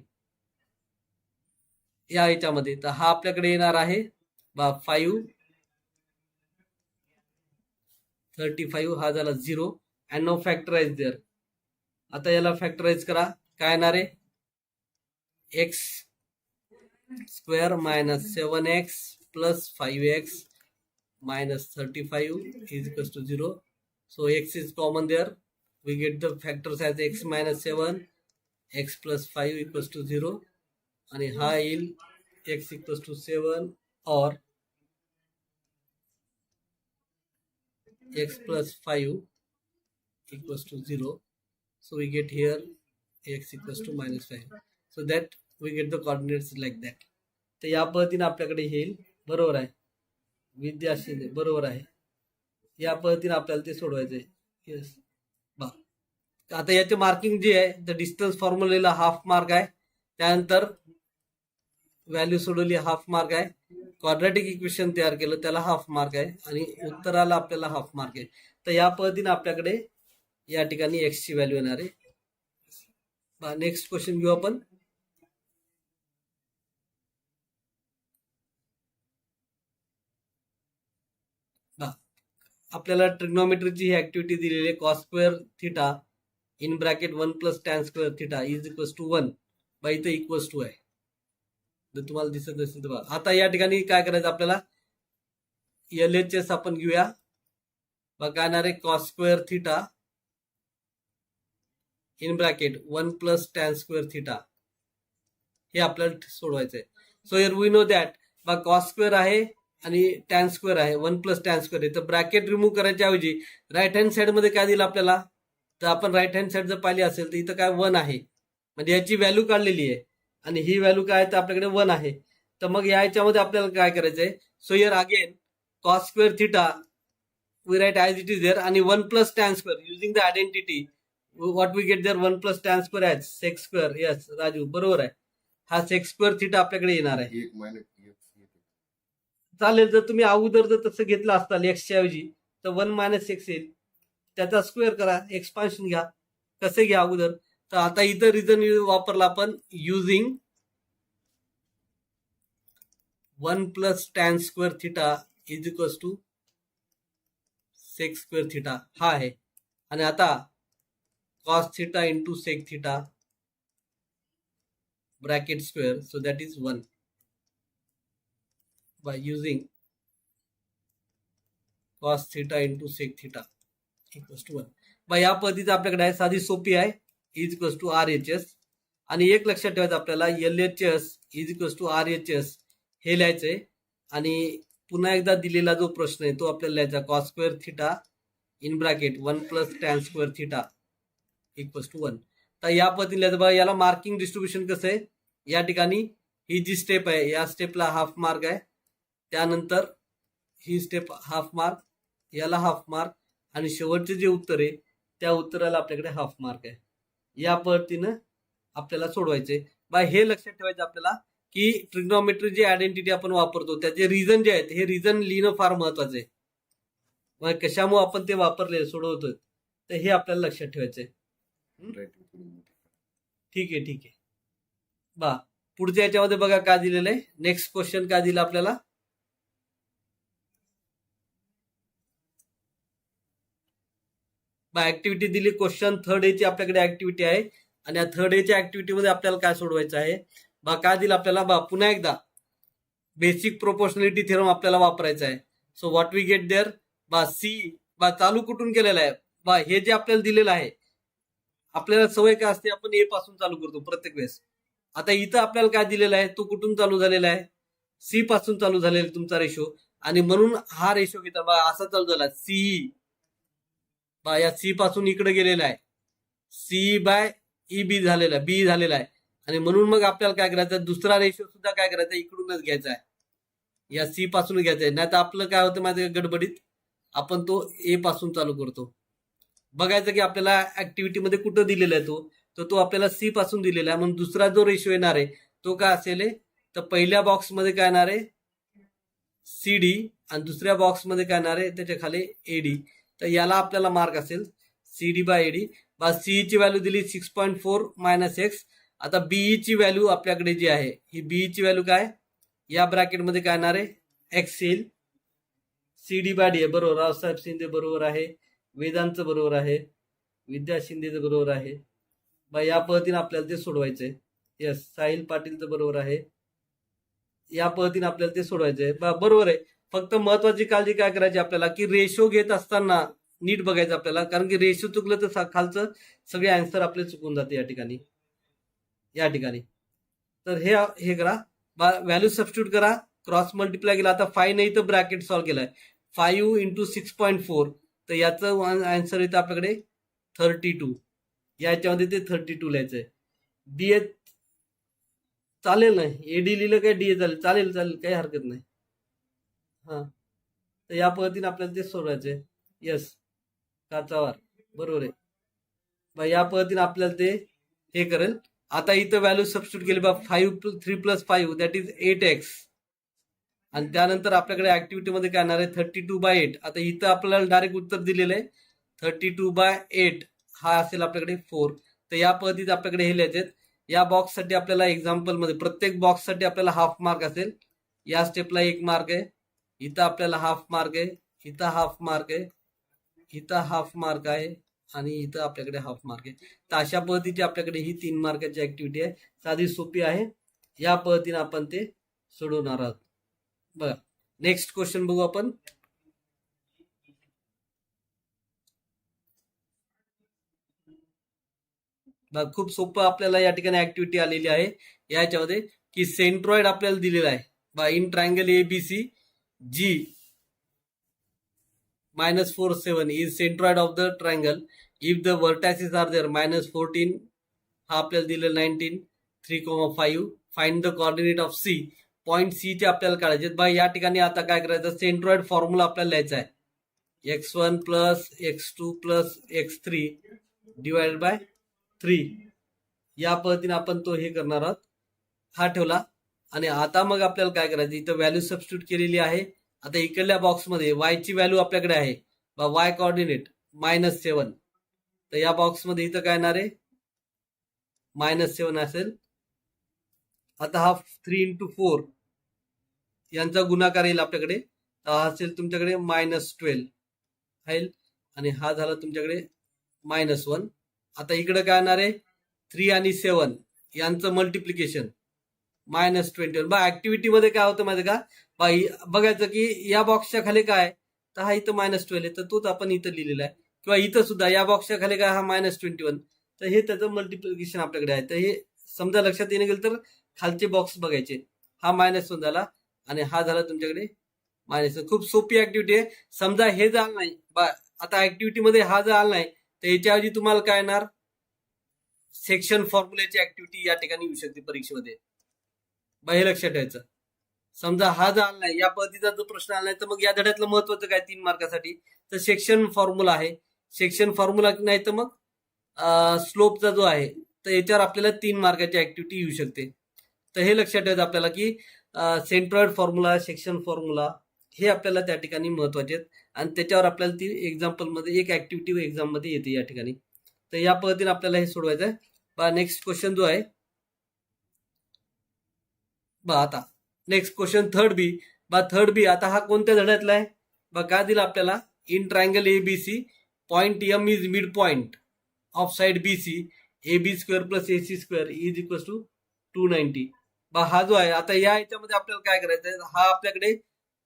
या ह्याच्यामध्ये. तर हा आपल्याकडे येणार आहे 5 35 हा झाला 0 अँड नो फॅक्टराइज देअर. आता याला फॅक्टराइज करा. काय येणार आहे? X square minus 7x plus 5x minus 35 is equals to 0. So x is common there. We get the factors as x minus 7, x plus 5 equals to 0. आणि हा येईल x equals to 7 or x plus 5 equals to 0. So we get here x equals to minus 5. So that we get the coordinates like that. तर या पद्धतीने आपल्याकडे येईल. बरोबर आहे विद्यार्थी, बरोबर आहे. या पद्धतीने आपल्याला ते सोडवायचंय. येस बा. आता याचे मार्किंग जे आहे तर डिस्टन्स फॉर्म्युलेला हाफ मार्क आहे. त्यानंतर व्हॅल्यू सोडवली हाफ मार्क आहे. क्वाड्रॅटिक इक्वेशन तयार केलं त्याला हाफ मार्क आहे आणि उत्तराला आपल्याला हाफ मार्क आहे. तर या पद्धतीने आपल्याकडे या ठिकाणी एक्स ची व्हॅल्यू येणार आहे. नेक्स्ट क्वेश्चन घेऊ आपण. आपल्याला ट्रिग्नोमेट्रीची ही ऍक्टिव्हिटी दिलेली आहे. Cos square theta in bracket 1 plus tan square theta is equals to 1. By इथं इक्वल्स टू आहे. जर तुम्हाला दिसत असेल तर बघा. आता या ठिकाणी काय करायचं आपल्याला LHS आपण घेऊया. बघा काय येणार आहे cos square theta in bracket 1 plus tan square theta हे आपल्याला सोडवायचं आहे. So here we know that बघा कॉस स्क्वेअर आहे आणि टॅन स्क्वेअर आहे 1 प्लस टॅन स्क्वेअर आहे. तर ब्रॅकेट रिमूव्ह करायच्या ऐवजी राईट हँड साइड मध्ये काय दिलं आपल्याला. तर आपण राईट हँड साइड जर पाहिली असेल तर इथं काय 1 आहे म्हणजे याची व्हॅल्यू काढलेली आहे आणि ही व्हॅल्यू काय तर आपल्याकडे 1 आहे. तर मग याच्यामध्ये आपल्याला काय करायचंय. So here again cos square theta we write as it is there आणि 1 plus tan square using the identity what we get there 1 plus tan square as sec square. Yes Raju बरोबर आहे. हा सेक्स स्क्वेअर थिटा आपल्याकडे येणार आहे. चालेल. जर तुम्ही अगोदर जर तसं घेतलं असताल एक्सच्या ऐवजी तर 1 मायनस एक्स येईल. त्याचा स्क्वेअर करा एक्सपान्शन घ्या. कसे घ्या अगोदर. तर आता इथं रिझन वापरला आपण using 1 plus tan square theta is equals to sec square theta हा आहे. आणि आता cos theta into sec theta bracket square so that is 1 by using cos theta into sec theta equals to 1. Bye या पद्धतीचं आपल्याकडे आहे. साधी सोपी आहे. इज इक्वल्स टू RHS आणि एक लक्षात ठेवायचं आपल्याला LHS is equals to RHS हे लिहायचंय. आणि पुन्हा एकदा दिलेला जो प्रश्न आहे तो आपल्याला लिहायचा cos square theta in bracket 1 plus tan square theta equals to 1. तर या पद्धतीने लिहायचं. बघा याला मार्किंग डिस्ट्रीब्युशन कसं आहे. या ठिकाणी ही जी स्टेप आहे या स्टेपला हाफ मार्क आहे. त्यानंतर ही स्टेप हाफ मार्क याला हाफ मार्क आणि शेवटचे जे उत्तर आहे त्या उत्तराला आपल्याकडे हाफ मार्क आहे. या पद्धतीनं आपल्याला सोडवायचे. बाय हे लक्षात ठेवायचं आपल्याला की ट्रिग्नोमेट्री जी आयडेंटिटी आपण वापरतो त्याचे रिझन जे आहेत हे रिझन लिहिणं फार महत्वाचं आहे. कशामुळे आपण ते वापरले सोडवतोय तर हे आपल्याला लक्षात ठेवायचंय. ठीक आहे ठीक आहे. बा पुढच्या याच्यामध्ये बघा काय दिलेलं आहे. नेक्स्ट क्वेश्चन काय दिलं आपल्याला. ऍक्टिव्हिटी दिली. क्वेश्चन थर्ड ए ची आपल्याकडे ऍक्टिव्हिटी आहे आणि या थर्ड ए च्या ऍक्टिव्हिटीमध्ये आपल्याला काय सोडवायचं आहे. बा काय दिलं आपल्याला. बा पुन्हा एकदा बेसिक प्रोपोर्शनॅलिटी थेरम आपल्याला वापरायचा आहे. So what we get there. बा सी बा चालू कुठून केलेला आहे. बा हे जे आपल्याला दिलेलं आहे आपल्याला सवय काय असते आपण ए पासून चालू करतो प्रत्येक वेळेस. आता इथं आपल्याला काय दिलेला आहे तो कुठून चालू झालेला आहे. सी पासून चालू झालेला तुमचा रेशो आणि म्हणून हा रेशो घेता. बा असा चालू झाला सी बा या सी पासून इकडे गेलेला आहे. सी बाय ई बी झालेला बी झालेला आहे आणि म्हणून मग आपल्याला काय करायचं दुसरा रेशो सुद्धा काय करायचा इकडूनच घ्यायचा आहे. या सी पासून घ्यायचा आहे. नाही तर आपलं काय होतं माझ्या गडबडीत आपण तो ए पासून चालू करतो. बघायचं की आपल्याला ऍक्टिव्हिटी मध्ये कुठं दिलेला आहे तो आपल्याला सी पासून दिलेला आहे. म्हणून दुसरा जो रेशो येणार आहे तो काय असेल तर पहिल्या बॉक्स मध्ये काय येणार आहे CD आणि दुसऱ्या बॉक्स मध्ये काय येणार आहे त्याच्या खाली AD. तर याला आपल्याला मार्क असेल CD बाय AD. बा सीई ची व्हॅल्यू दिली 6.4 मायनस एक्स. आता बीई ची व्हॅल्यू आपल्याकडे जी आहे ही बीई ची व्हॅल्यू काय या ब्रॅकेटमध्ये काय येणार आहे एक्स येईल CD बाडी आहे बरोबर, रावसाहेब शिंदे बरोबर आहे, वेदांचं बरोबर आहे, विद्या शिंदेचं बरोबर आहे. या पद्धतीने आपल्याला ते सोडवायचंय. यस, साहिल पाटीलचं बरोबर आहे. या पद्धतीने आपल्याला ते सोडवायचंय. बरोबर आहे. फक्त महत्वाची काळजी काय करायची आपल्याला, की रेशो घेत असताना नीट बघायचं आपल्याला, कारण की रेशो चुकलं तर खालचं सगळे आन्सर आपले चुकून जाते या ठिकाणी. तर हे करा, व्हॅल्यू सबस्टिट्यूट करा, क्रॉस मल्टिप्लाय केला. आता 5 नाही तर ब्रॅकेट सॉल्व्ह केलाय. 5 इंटू 6.4, तर याचं आन्सर येतं आपल्याकडे 32. याच्यामध्ये ते 32 लिहायचंय. डीए चालेल नाही, एडी लिहिलं काय डीए चालेल, चालेल काही हरकत नाही. हा, तर या पद्धतीने आपल्याला ते सोडवायचंय. यस, काचावार बरोबर आहे. या पद्धतीने आपल्याला ते हे करेल. आता इथं व्हॅल्यू सबस्टिट्यूट केली बा, 3 + 5 दॅट इज 8x. आणि त्यानंतर आपल्याकडे ऍक्टिव्हिटीमध्ये काय येणार आहे, 32/8. आता इथं आपल्याला डायरेक्ट उत्तर दिलेलं आहे 32/8, हा असेल आपल्याकडे 4. तर या पद्धतीत आपल्याकडे हे लिहायचे. या बॉक्ससाठी आपल्याला एक्झाम्पलमध्ये प्रत्येक बॉक्ससाठी आपल्याला हाफ मार्क असेल. या स्टेपला 1 मार्क आहे, इथं आपल्याला हाफ मार्क आहे, इथं हाफ मार्क आहे, इथं हाफ मार्क आहे, आणि इथं आपल्याकडे हाफ मार्क आहे. तर अशा पद्धतीची आपल्याकडे ही 3 मार्काची ऍक्टिव्हिटी आहे. साधी सोपी आहे. या पद्धतीने आपण ते सोडवणार आहोत. बघा, नेक्स्ट क्वेश्चन बघू आपण. खूप सोपं आपल्याला या ठिकाणी ऍक्टिव्हिटी आलेली आहे याच्यामध्ये, की सेंट्रॉइड आपल्याला दिलेला आहे बा, in triangle ABC G -4 7 is centroid of the triangle if the vertices are there -14, हा आपल्याला दिलेला 19, 3,5. Find the coordinate of C. Point C चे आपल्याला काढायचे बा. या ठिकाणी आता काय करायचं, सेंट्रॉइड फॉर्म्युला आपल्याला लिहायचा आहे. x1 + x2 + x3 divided by 3. या पद्धतीने आपण तो हे करणार आहोत. हा ठेवला. आणि आता मग आपल्याला काय करायचं, इथं व्हॅल्यू सबस्टिट्यूट केलेली आहे. आता इकडल्या बॉक्समध्ये y ची व्हॅल्यू आपल्याकडे आहे बा, y कोऑर्डिनेट -7. तर या बॉक्समध्ये इथं काय येणार आहे, -7 असेल. आता हा 3 × 4 यांचा गुणाकार येईल आपल्याकडे, हा असेल तुमच्याकडे -12 आहे. आणि हा झाला तुमच्याकडे -1. आता इकडे काय येणार आहे, 3 आणि 7 यांचं मल्टिप्लिकेशन -21. बा ऍक्टिव्हिटी मध्ये काय होतं माहिती का, बघायचं की या बॉक्सच्या खाली काय, तर हा इथं -12 आहे, तर तोच आपण इथं लिहिलेला आहे. किंवा इथं सुद्धा या बॉक्सच्या खाली काय, हा -21, तर हे त्याचं मल्टिप्लिकेशन आपल्याकडे आहे. तर हे समजा लक्षात येणं गेलं तर खालचे बॉक्स बघायचे. हा -1 झाला आणि हा झाला तुमच्याकडे -1. खूप सोपी ऍक्टिव्हिटी आहे. समजा हे झालं नाही बा, आता ऍक्टिव्हिटी मध्ये हा जर आला नाही, तर याच्याऐवजी तुम्हाला काय येणार, सेक्शन फॉर्म्युल्याची ऍक्टिव्हिटी या ठिकाणी येऊ शकते परीक्षेमध्ये. हे लक्षात ठेवायचं. समजा हा जर आला नाही, या पद्धतीचा जर प्रश्न आला नाही, तर मग या धड्यातलं महत्वाचं काय 3 मार्कासाठी, तर सेक्शन फॉर्म्युला आहे. सेक्शन फॉर्म्युला नाही तर मग स्लोपचा जो आहे, तर याच्यावर आपल्याला 3 मार्काची ऍक्टिव्हिटी येऊ शकते. तर हे लक्षात ठेवायचं आपल्याला, की सेंट्रॉइड फॉर्म्युला, सेक्शन फॉर्म्युला हे आपल्याला त्या ठिकाणी महत्वाचे आहेत. आणि त्याच्यावर आपल्याला ती एक्झाम्पल मध्ये एक ऍक्टिव्हिटी एक्झाम मध्ये येते या ठिकाणी. तर या पद्धतीने आपल्याला हे सोडवायचं आहे. नेक्स्ट क्वेश्चन जो आहे आता नेक्स्ट क्वेश्चन थर्ड बी. आता हा कोणत्या धड्यातला आहे काय दिला आपल्याला, in triangle ABC point M is mid point of side BC, AB² + AC² is equal to 290. हा जो आहे, आता या याच्यामध्ये आपल्याला काय करायचं आहे, हा आपल्याकडे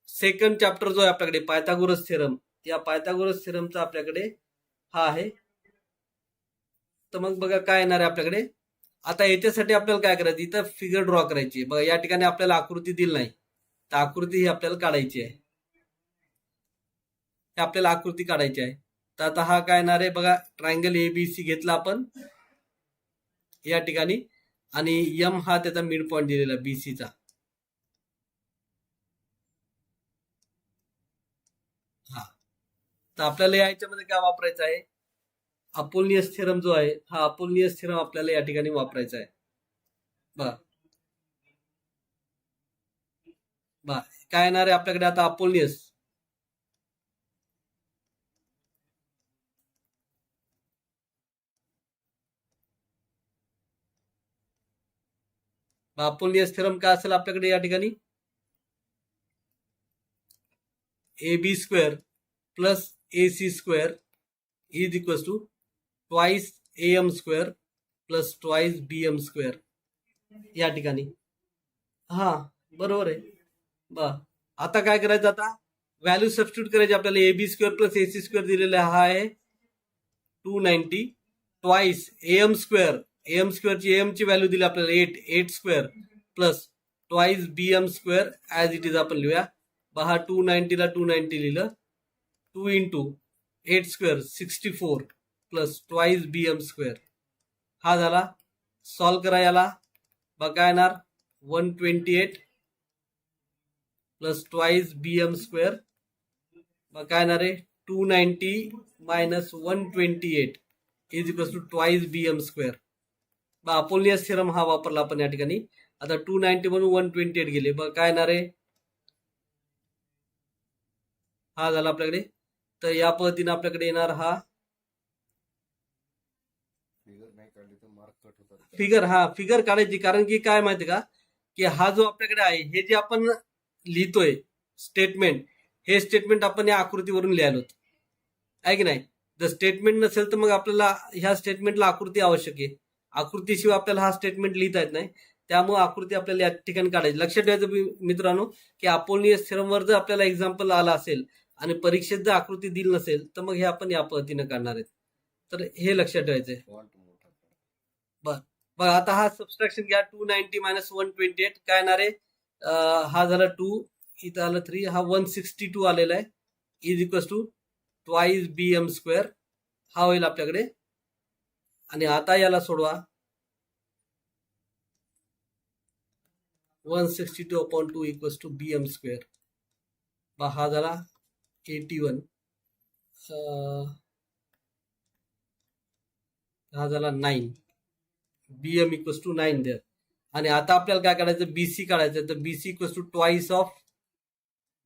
सेकंड चॅप्टर जो आहे आपल्याकडे पायथागोरस थेरम, या पायथागोरस थेरमचा आपल्याकडे हा आहे. तर मग बघा काय येणार आहे आपल्याकडे. आता याच्यासाठी आपल्याला काय करायचं, इथं फिगर ड्रॉ करायची. बघा या ठिकाणी आपल्याला आकृती दिली नाही, तर आकृती ही आपल्याला काढायची आहे. आपल्याला आकृती काढायची आहे. तर आता हा काय येणार आहे बघा, ट्रायंगल एबीसी घेतला आपण या ठिकाणी, आणि एम हा त्याचा मिड पॉइंट दिलेला बीसीचा. हा, तर आपल्याला याच्यामध्ये काय वापरायचं आहे, अपोलनियस थेरम जो आहे, हा अपोलनियस थेरम आपल्याला या ठिकाणी वापरायचा आहे. काय येणार आहे आपल्याकडे आता, अपोलनियस. अपोलनियस थेरम काय असेल आपल्याकडे या ठिकाणी, AB square plus AC square is equals to twice AM square plus twice BM square या ठिकाणी. हा बरोबर आहे. बा आता काय करायचं, आता व्हॅल्यू सबस्टिट्यूट करायची आपल्याला. AB square plus AC square दिलेला हा आहे 290 twice AM square. AM स्क्वेअरची AM ची व्हॅल्यू दिली आपल्याला 8 square plus twice BM square as it is आपण लिहूया. हा 290 ला 290 लिहिलं. 2 into 8 square 64 plus twice BM square. हा झाला. सॉल्व करा याला. काय येणार 128 प्लस ट्वाइस BM स्क्वेअर. काय येणार आहे 290 minus 128 is equal to twice BM square. Apollonius theorem हा वापरला आपण या ठिकाणी. आता 290 म्हणून 128 गेले. काय येणार आहे, हा झाला आपल्याकडे. तर या पद्धतीने आपल्याकडे येणार हा फिगर. हा फिगर काढायची, कारण की काय माहिती का, की हा जो आपल्याकडे आहे हे जे आपण लिहितोय स्टेटमेंट, हे स्टेटमेंट आपण या आकृतीवरून लिहायलो आहे की नाही. जर स्टेटमेंट नसेल तर मग आपल्याला ह्या स्टेटमेंटला आकृती आवश्यक आहे. आकृतीशिवाय आपल्याला हा स्टेटमेंट लिहिता येत नाही. त्यामुळे आकृती आपल्याला या ठिकाणी काढायची. लक्षात ठेवायचं मित्रांनो, की अपोलियस थिरमवर जर आपल्याला एक्झाम्पल आला असेल आणि परीक्षेत जर आकृती दिली नसेल तर मग हे आपण या पद्धतीने काढणार आहेत. तर हे लक्षात ठेवायचंय. बरं आता हा सबस्ट्रॅक्शन घ्या. 290 मायनस 128 काय येणार आहे, हा झाला 2, इथं आलं 3, हा 162 आलेला आहे. Is equal to twice BM square हा होईल आपल्याकडे. आणि आता याला सोडवा. 162/2 इक्वल्स टू BM स्क्वेअर. हा झाला 81. हा झाला 9. BM equals to 9 there. आणि आता आपल्याला काय काढायचं, BC काढायचं. तर BC equals to twice of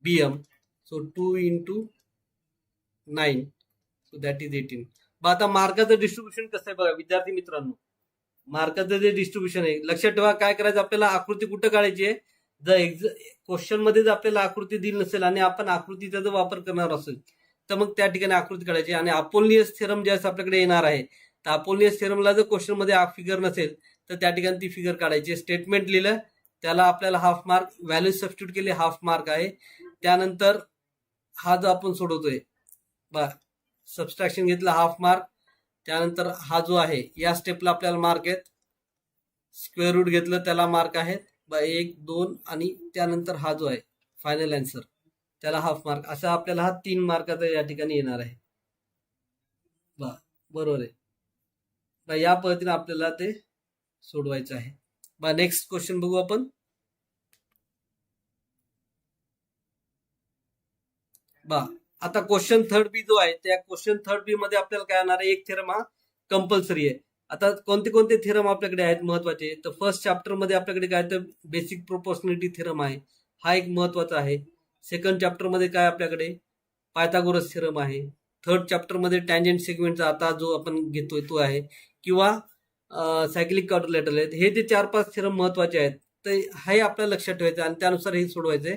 BM. So 2 into 9 so that is 18. आता मार्काचं डिस्ट्रीब्युशन कसं आहे बघा विद्यार्थी मित्रांनो. मार्काचं जे डिस्ट्रीब्युशन आहे लक्षात ठेवा. काय करायचं आपल्याला, आकृती कुठं काढायची आहे, जर क्वेश्चन मध्ये जर आपल्याला आकृती दिली नसेल आणि आपण आकृतीचा जर वापर करणार असेल तर मग त्या ठिकाणी आकृती काढायची. आणि अपोलियस थिरम ज्यावेळेस आपल्याकडे येणार आहे, तर अपोलियस थिरमला जर क्वेश्चन मध्ये फिगर नसेल तर त्या ठिकाणी ती फिगर काढायची. स्टेटमेंट लिहिलं त्याला आपल्याला हाफ मार्क, व्हॅल्यू सबस्टिट्यूट केले हाफ मार्क आहे. त्यानंतर हा जो आपण सोडवतोय सबस्ट्रॅक्शन घेतलं हाफ मार्क. त्यानंतर हा जो आहे या स्टेपला आपल्याला मार्क आहेत. स्क्वेअर रूट घेतलं त्याला मार्क आहेत 1, 2 आणि त्यानंतर हा जो आहे फायनल आन्सर त्याला हाफ मार्क. असा आपल्याला हा 3 मार्काचा या ठिकाणी येणार आहे. बरोबर आहे. या पद्धतीने आपल्याला ते सोडवायचं आहे. नेक्स्ट क्वेश्चन बघू आपण. आता क्वेश्चन 3 जो आहे त्या क्वेश्चन 3 मध्ये आपल्याला काय येणार आहे, एक थेरम हा कंपल्सरी आहे. आता कोणते कोणते थेरम आपल्याकडे आहेत महत्वाचे, तर फर्स्ट चॅप्टर मध्ये आपल्याकडे काय तर बेसिक प्रोपोर्शनॅलिटी थेरम आहे, हा एक महत्वाचा आहे. सेकंड चॅप्टर मध्ये काय आपल्याकडे पायथागोरस थेरम आहे. थर्ड चॅप्टर मध्ये टँजंट सेगमेंटचा आता जो आपण घेतोय तो आहे, किंवा सायक्लिक क्वाड्रिलेटरल आहेत. हे जे 4-5 थेरम महत्वाचे आहेत, तर हे आपल्याला लक्षात ठेवायचं आणि त्यानुसार हे सोडवायचंय.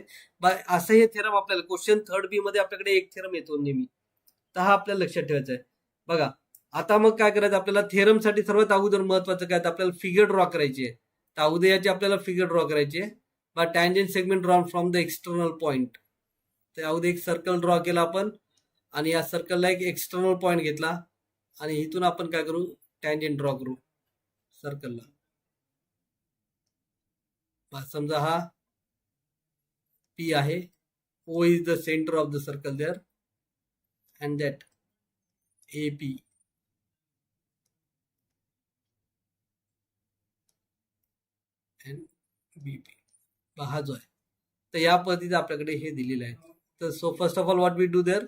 असं हे थेरम आपल्याला क्वेश्चन 3 मध्ये आपल्याकडे एक थेरम येतो नेहमी, तर हा आपल्याला लक्षात ठेवायचा आहे. बघा आता मग काय करायचं आपल्याला, थेरमसाठी सर्वात अगोदर महत्वाचं काय, तर आपल्याला फिगर ड्रॉ करायची आहे. तर अगोदर याची आपल्याला फिगर ड्रॉ करायची आहे. Tangent segment draw from the external point. तर अगोदर एक सर्कल ड्रॉ केला आपण आणि या सर्कलला एक एक्सटर्नल पॉइंट घेतला आणि इथून आपण काय करू, टँजंट ड्रॉ करू सर्कलला. समजा हा P आहे. O is the center of the circle there and that AP and BP हा जो आहे. तर या पद्धतीने आपल्याकडे हे दिलेलं आहे. तर so first of all what we do there,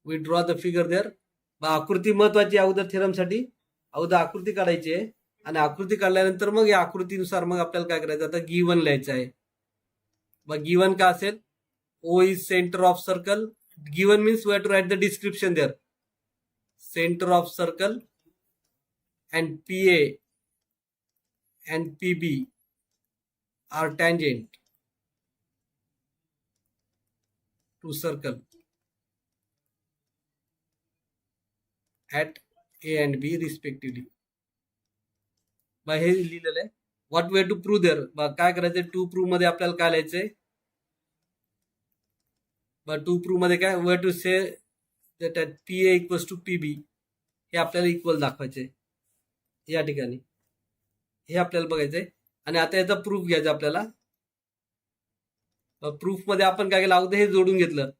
we draw the figure there. आकृती महत्वाची अगोदर थेरमसाठी, अगोदर आकृती काढायची आहे आणि आकृती काढल्यानंतर मग या आकृतीनुसार मग आपल्याला काय करायचं, आता गिवन लिहायचं आहे. गिवन का असेल, O is center of circle. Given means we have to write the description there. Center of circle and PA and PB are tangent. To circle at A and B respectively. बा हे लिहिलेलं आहे. What we to prove there. बा काय करायचं to prove मध्ये आपल्याला काय लिहायचंय. बा टू प्रूव्ह मध्ये काय way to say that P A equals to P B हे आपल्याला इक्वल दाखवायचे या ठिकाणी. हे आपल्याला बघायचंय. आणि आता याचा प्रूफ घ्यायचा आपल्याला. प्रूफ मध्ये आपण काय केलं अगोदर हे जोडून घेतलं.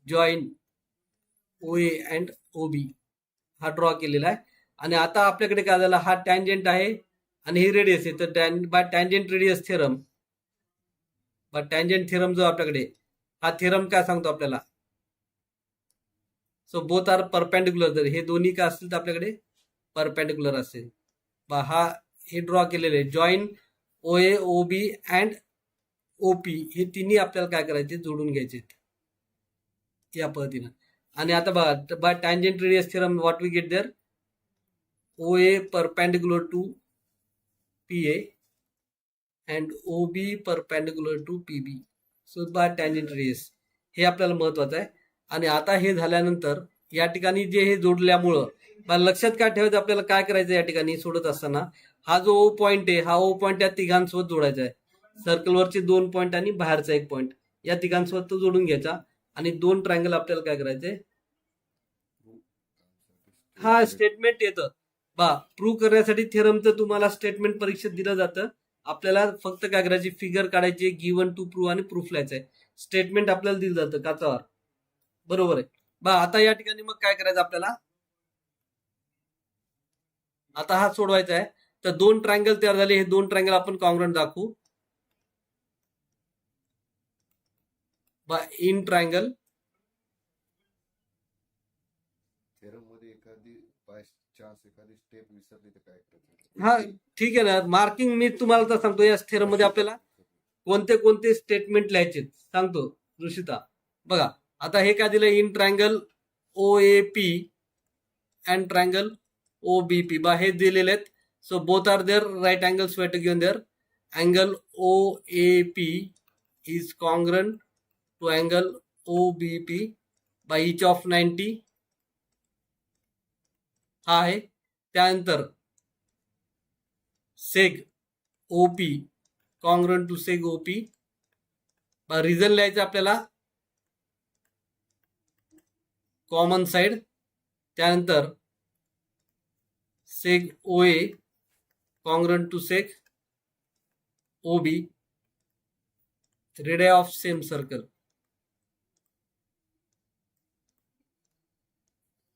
Join O A and O बी हा ड्रॉ केलेला आहे. आणि आता आपल्याकडे काय झालं हा टँजंट आहे आणि हे रेडियस आहे. तर बाय टँजंट रेडियस थेरम. बा टँजंट थेरम जो आपल्याकडे हा थेरम काय सांगतो आपल्याला. So both are perpendicular. जर हे दोन्ही काय असतील तर आपल्याकडे परपेंडिक्युलर असेल. बा हा हे ड्रॉ केलेले आहे. Join O A O B and O P हे तिन्ही आपल्याला काय करायचे जोडून घ्यायचे या पद्धतीनं. आणि आता बघा by tangent radius theorem what we get there. O A perpendicular to P A and O B perpendicular to P B. So by tangent radius हे आपल्याला महत्वाचं आहे. आणि आता हे झाल्यानंतर या ठिकाणी जे हे जोडल्यामुळं मला लक्षात काय ठेवायचं आपल्याला काय करायचं या ठिकाणी सोडत असताना. हा जो ओ पॉईंट आहे हा ओ पॉईंट या तिघांसोबत जोडायचा आहे. सर्कलवरचे 2 पॉईंट आणि बाहेरचा 1 पॉईंट या तिघांसोबत तो जोडून घ्यायचा. आणि 2 ट्रायंगल आपल्याला काय करायचे. हा स्टेटमेंट येतं. बा प्रूव्ह करण्यासाठी थेरमचं तुम्हाला स्टेटमेंट परीक्षेत दिलं जातं. आपल्याला फक्त काय करायची फिगर काढायची गिवन टू प्रूव्ह आणि प्रूफ लिहायचं आहे. स्टेटमेंट आपल्याला दिलं जातं काचावर. बरोबर आहे. बा आता या ठिकाणी मग काय करायचं आपल्याला. आता हा सोडवायचा आहे. तर 2 ट्रायंगल तयार झाले. हे 2 ट्रायंगल आपण कॉन्ग्रुएंट दाखवू. बा इन ट्रायंगल एखादी स्टेप विसरली तर काय करायचं. हा ठीक आहे ना. मार्किंग मी तुम्हाला तर सांगतो या थेरम मध्ये आपल्याला कोणते कोणते स्टेटमेंट लिहायचे सांगतो ऋषिता. बघा आता हे काय दिलं in triangle O A P and triangle O B P. बा हे दिलेले आहेत. So both are there right angles we to given there. Angle O A P is congruent to angle O B P by each of 90 हा आहे. त्यानंतर seg O P congruent to seg O P. Reason लिहायचं आपल्याला common side. त्यानंतर seg O A congruent to seg O B. Radius of same circle.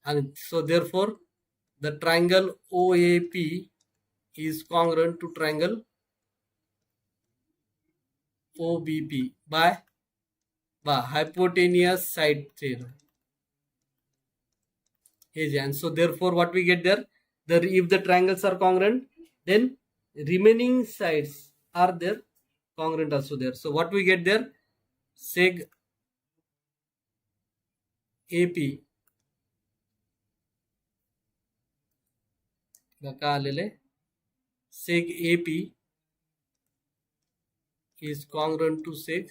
आणि so therefore the triangle OAP is congruent to triangle OBP by hypotenuse side theorem. And so therefore what we get there, if the triangles are congruent, then remaining sides are there congruent also there. So what we get there, seg AP का आलेले seg AP is congruent to seg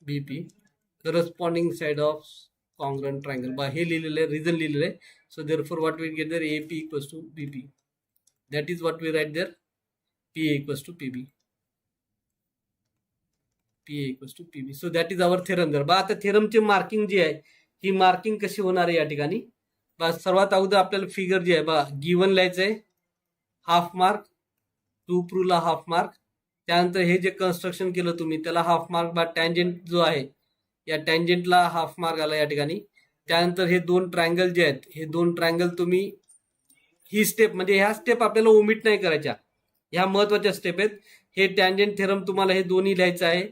BP, corresponding side of congruent triangle. बा हे लिहिलेले reason लिहिलेले. So therefore what we get there, AP equals to BP. That is what we write there, PA equals to PB. PA equals to PB. So that is our theorem there. बा आता थेरमची marking जी आहे ही marking कशी होणार आहे या ठिकाणी. बा सर्वात अगोदर आपल्याला फिगर जी आहे बा गिवन लिहायचंय हाफ मार्क. टू प्रूव्हला हाफ मार्क. त्यानंतर हे जे कन्स्ट्रक्शन केलं तुम्ही त्याला हाफ मार्क. बा टँजंट जो आहे या टँजंटला हाफ मार्क आला या ठिकाणी. त्यानंतर हे 2 ट्रायंगल जे आहेत हे 2 ट्रायंगल तुम्ही ही स्टेप म्हणजे ह्या स्टेप आपल्याला ओमिट नाही करायच्या. ह्या महत्वाच्या स्टेप आहेत. हे टँजंट थेरम तुम्हाला हे दोन्ही लिहायचं आहे.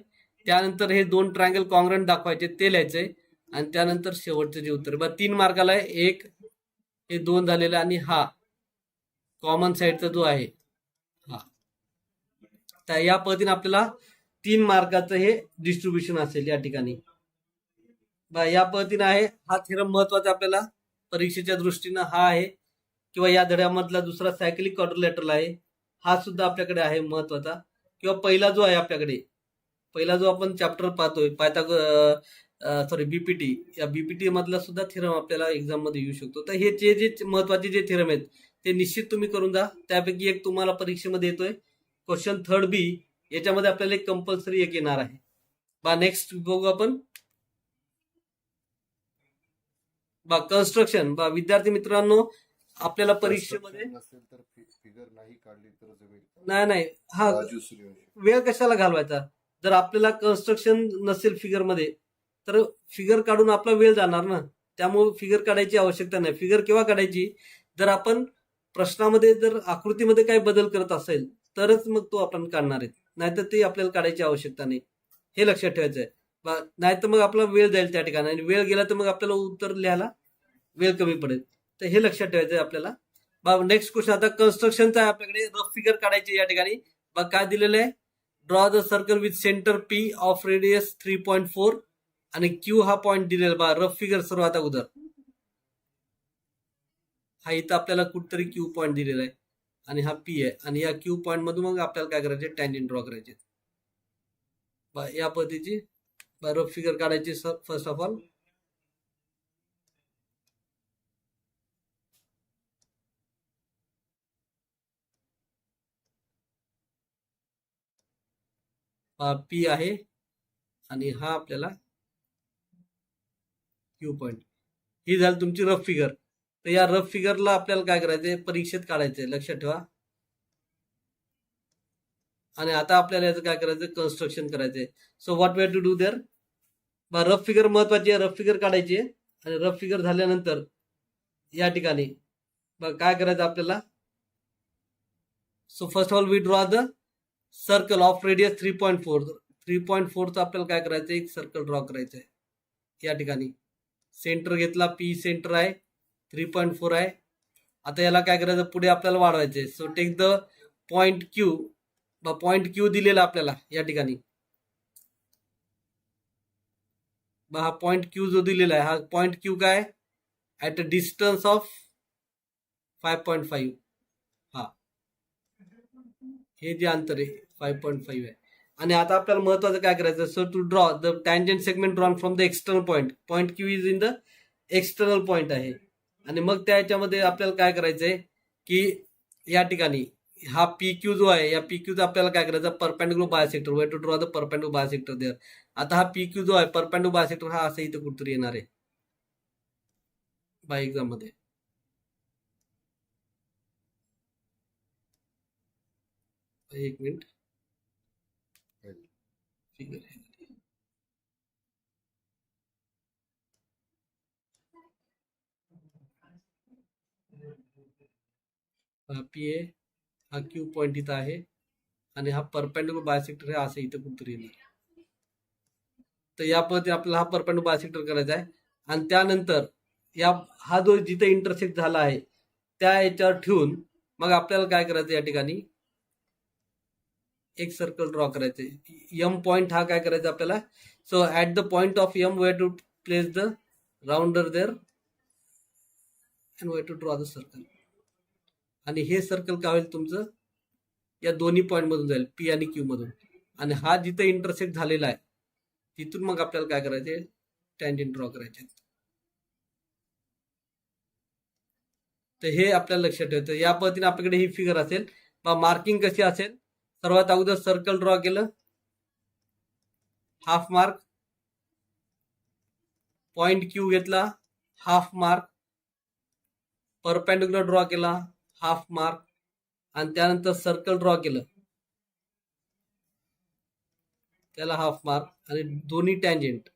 त्यानंतर हे 2 ट्रायंगल कॉन्ग्रुएंट दाखवायचे ते लिहायचंय. आणि त्यानंतर शेवटचं जे उत्तर बा 3 मार्काला आहे. 1 हे 2 झालेलं आणि हा कॉमन साईडचा जो आहे हा. तर या पद्धतीने आपल्याला 3 मार्काचं हे डिस्ट्रीब्युशन असेल या ठिकाणी. बा या पद्धतीने आहे. हा थेरम महत्वाचा आपल्याला परीक्षेच्या दृष्टीनं हा आहे. किंवा या धड्यामधला दुसरा सायक्लिक क्वाड्रिलॅटरल आहे हा सुद्धा आपल्याकडे आहे महत्वाचा. किंवा पहिला जो आहे आपल्याकडे पहिला जो आपण चॅप्टर पाहतोय बीपीटी, या बीपीटी मधला सुद्धा थिरम आपल्याला एक्झाम मध्ये येऊ शकतो. तर हे जे महत्वाचे जे थिरम आहेत ते निश्चित तुम्ही करून जा. त्यापैकी एक तुम्हाला परीक्षेमध्ये येतोय क्वेश्चन 3rd बी, याच्यामध्ये आपल्याला एक कंपल्सरी एक येणार आहे. नेक्स्ट बघू आपण कन्स्ट्रक्शन. विद्यार्थी मित्रांनो, आपल्याला परीक्षेमध्ये नसेल तर फिगर नाही काढली तर जमेल. नाही हा राजू सूर्यवंशी. वेळ कशाला घालवायचा. जर आपल्याला कन्स्ट्रक्शन नसेल फिगर मध्ये तर फिगर काढून आपला वेळ जाणार ना. त्यामुळे फिगर काढायची आवश्यकता नाही. फिगर केव्हा काढायची, जर आपण प्रश्नामध्ये जर आकृतीमध्ये काही बदल करत असेल तरच मग तो आपण काढणार आहे, नाहीतर ते आपल्याला काढायची आवश्यकता नाही. हे लक्षात ठेवायचं आहे. नाहीतर मग आपला वेळ जाईल त्या ठिकाणी, आणि वेळ गेला तर मग आपल्याला उत्तर लिहायला वेळ कमी पडेल. तर हे लक्षात ठेवायचं आहे आपल्याला. नेक्स्ट क्वेश्चन आता कन्स्ट्रक्शनचा आहे आपल्याकडे. रफ फिगर काढायची या ठिकाणी. काय दिलेलं आहे, draw the circle with centre P of radius 3.4 आणि क्यू हा पॉइंट दिलेला. रफ फिगर सर्वात अगोदर हा इथं आपल्याला कुठतरी क्यू पॉइंट दिलेला आहे आणि हा पी आहे, आणि या क्यू पॉइंट मधून मग आपल्याला काय करायचे, टँजेंट ड्रॉ करायचे. या पद्धतीची रफ फिगर काढायची. फर्स्ट ऑफ ऑल पी आहे आणि हा आपल्याला क्यू पॉइंट. ही झाली तुमची रफ फिगर. तर या रफ फिगरला आपल्याला काय करायचंय, परीक्षेत काढायचंय, लक्षात ठेवा. आणि आता आपल्याला याचं काय करायचं, कन्स्ट्रक्शन करायचंय. So what we have to do there. Rough figure महत्वाची आहे, रफ फिगर काढायची आहे. आणि रफ फिगर झाल्यानंतर या ठिकाणी काय करायचं आपल्याला. So first of all we draw the circle of radius 3.4. 3.4 चा आपल्याला काय करायचं, एक सर्कल ड्रॉ करायचं आहे या ठिकाणी. सेंटर घेतला, पी सेंटर आहे, 3.4 आहे. आता याला काय करायचं, पुढे आपल्याला वाढवायचंय. So take the point Q. Point Q दिलेला आपल्याला या ठिकाणी. हा पॉइंट क्यू जो दिलेला आहे, हा पॉइंट क्यू काय, ऍट अ डिस्टन्स ऑफ 5.5. हा हे जे अंतर आहे 5.5 आहे. आणि आता आपल्याला महत्वाचं काय करायचं, so to draw the tangent segment drawn from the external point. Point Q is in the external point आहे. आणि मग त्याच्यामध्ये आपल्याला काय करायचंय की या ठिकाणी हा पी क्यू जो आहे, या पी क्यूचा आपल्याला काय करायचं, perpendicular bisector. We to draw the perpendicular bisector there. आता हा पी क्यू जो आहे, परपेंडिकुलर बायसेक्टर, हा असं इथं कुठतरी येणार आहे बाय एक्झाम मध्ये. एक मिनिट, फिगर पी ए, हा क्यू पॉइंट इथं आहे आणि हा परपेंडिकुलर बायसेक्टर आहे असं इथं कुठतरी येणार. तर या पद्धतीने आपल्याला हा परपेंडिकुलर बायसेक्टर करायचा आहे. आणि त्यानंतर हा जो जिथे इंटरसेक्ट झाला आहे त्या याच्यावर ठेवून मग आपल्याला काय करायचं, या ठिकाणी एक सर्कल ड्रॉ करायचे. एम पॉइंट हा काय करायचा आपल्याला. So at the point of M we to place the rounder there and we to draw the circle. आणि हे सर्कल काय होईल तुमचं, या दोन्ही पॉइंट मधून जाईल, पी आणि क्यू मधून. आणि हा जिथे इंटरसेक्ट झालेला आहे तिथून मग आपल्याला काय करायचे, टँजेंट ड्रॉ करायचे. तर हे आपल्याला लक्षात ठेवायचं. या पद्धतीने आपल्याकडे ही फिगर असेल. मार्किंग कशी असेल, सर्वात अगोदर सर्कल ड्रॉ केलं, हाफ मार्क. पॉइंट क्यू घेतला, हाफ मार्क. परपेंडिकुलर ड्रॉ केला, हाफ मार्क. आणि त्यानंतर सर्कल ड्रॉ केलं, त्याला हाफ मार्क. आणि दोन्ही टँजेंट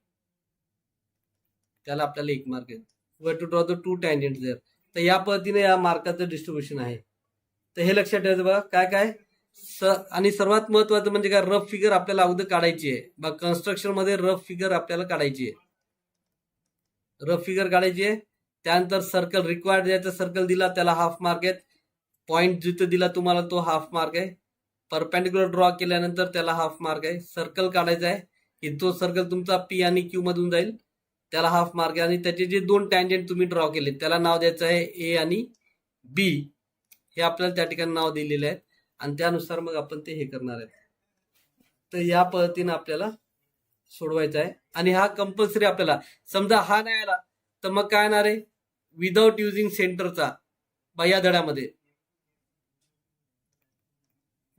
त्याला आपल्याला 1 मार्क आहे. We to draw the 2 tangent there. तर या पद्धतीने या मार्काचं डिस्ट्रीब्युशन आहे. तर हे लक्षात ठेवायचं बघा काय काय. आणि सर्वात महत्वाचं म्हणजे काय, रफ फिगर आपल्याला अगोदर काढायची आहे. कन्स्ट्रक्शन मध्ये रफ फिगर आपल्याला काढायची आहे. रफ फिगर काढायची आहे. त्यानंतर सर्कल रिक्वायर्ड द्यायचा, सर्कल दिला त्याला हाफ मार्क आहेत. पॉइंट जिथं दिला तुम्हाला तो हाफ मार्क आहे. परपेंडिकुलर ड्रॉ केल्यानंतर त्याला हाफ मार्क आहे. सर्कल काढायचा आहे की तो सर्कल तुमचा पी आणि क्यू मधून जाईल, त्याला हाफ मार्क आहे. आणि त्याचे जे 2 टँजेंट तुम्ही ड्रॉ केले त्याला नाव द्यायचं आहे ए आणि बी. हे आपल्याला त्या ठिकाणी नाव दिलेले आहेत आणि त्यानुसार मग आपण ते हे करणार आहेत. तर या पद्धतीने आपल्याला सोडवायचा आहे. आणि हा कंपल्सरी आपल्याला, समजा हा नाही आला तर मग काय येणार आहे, विदाउट युजिंग सेंटरचा या धड्यामध्ये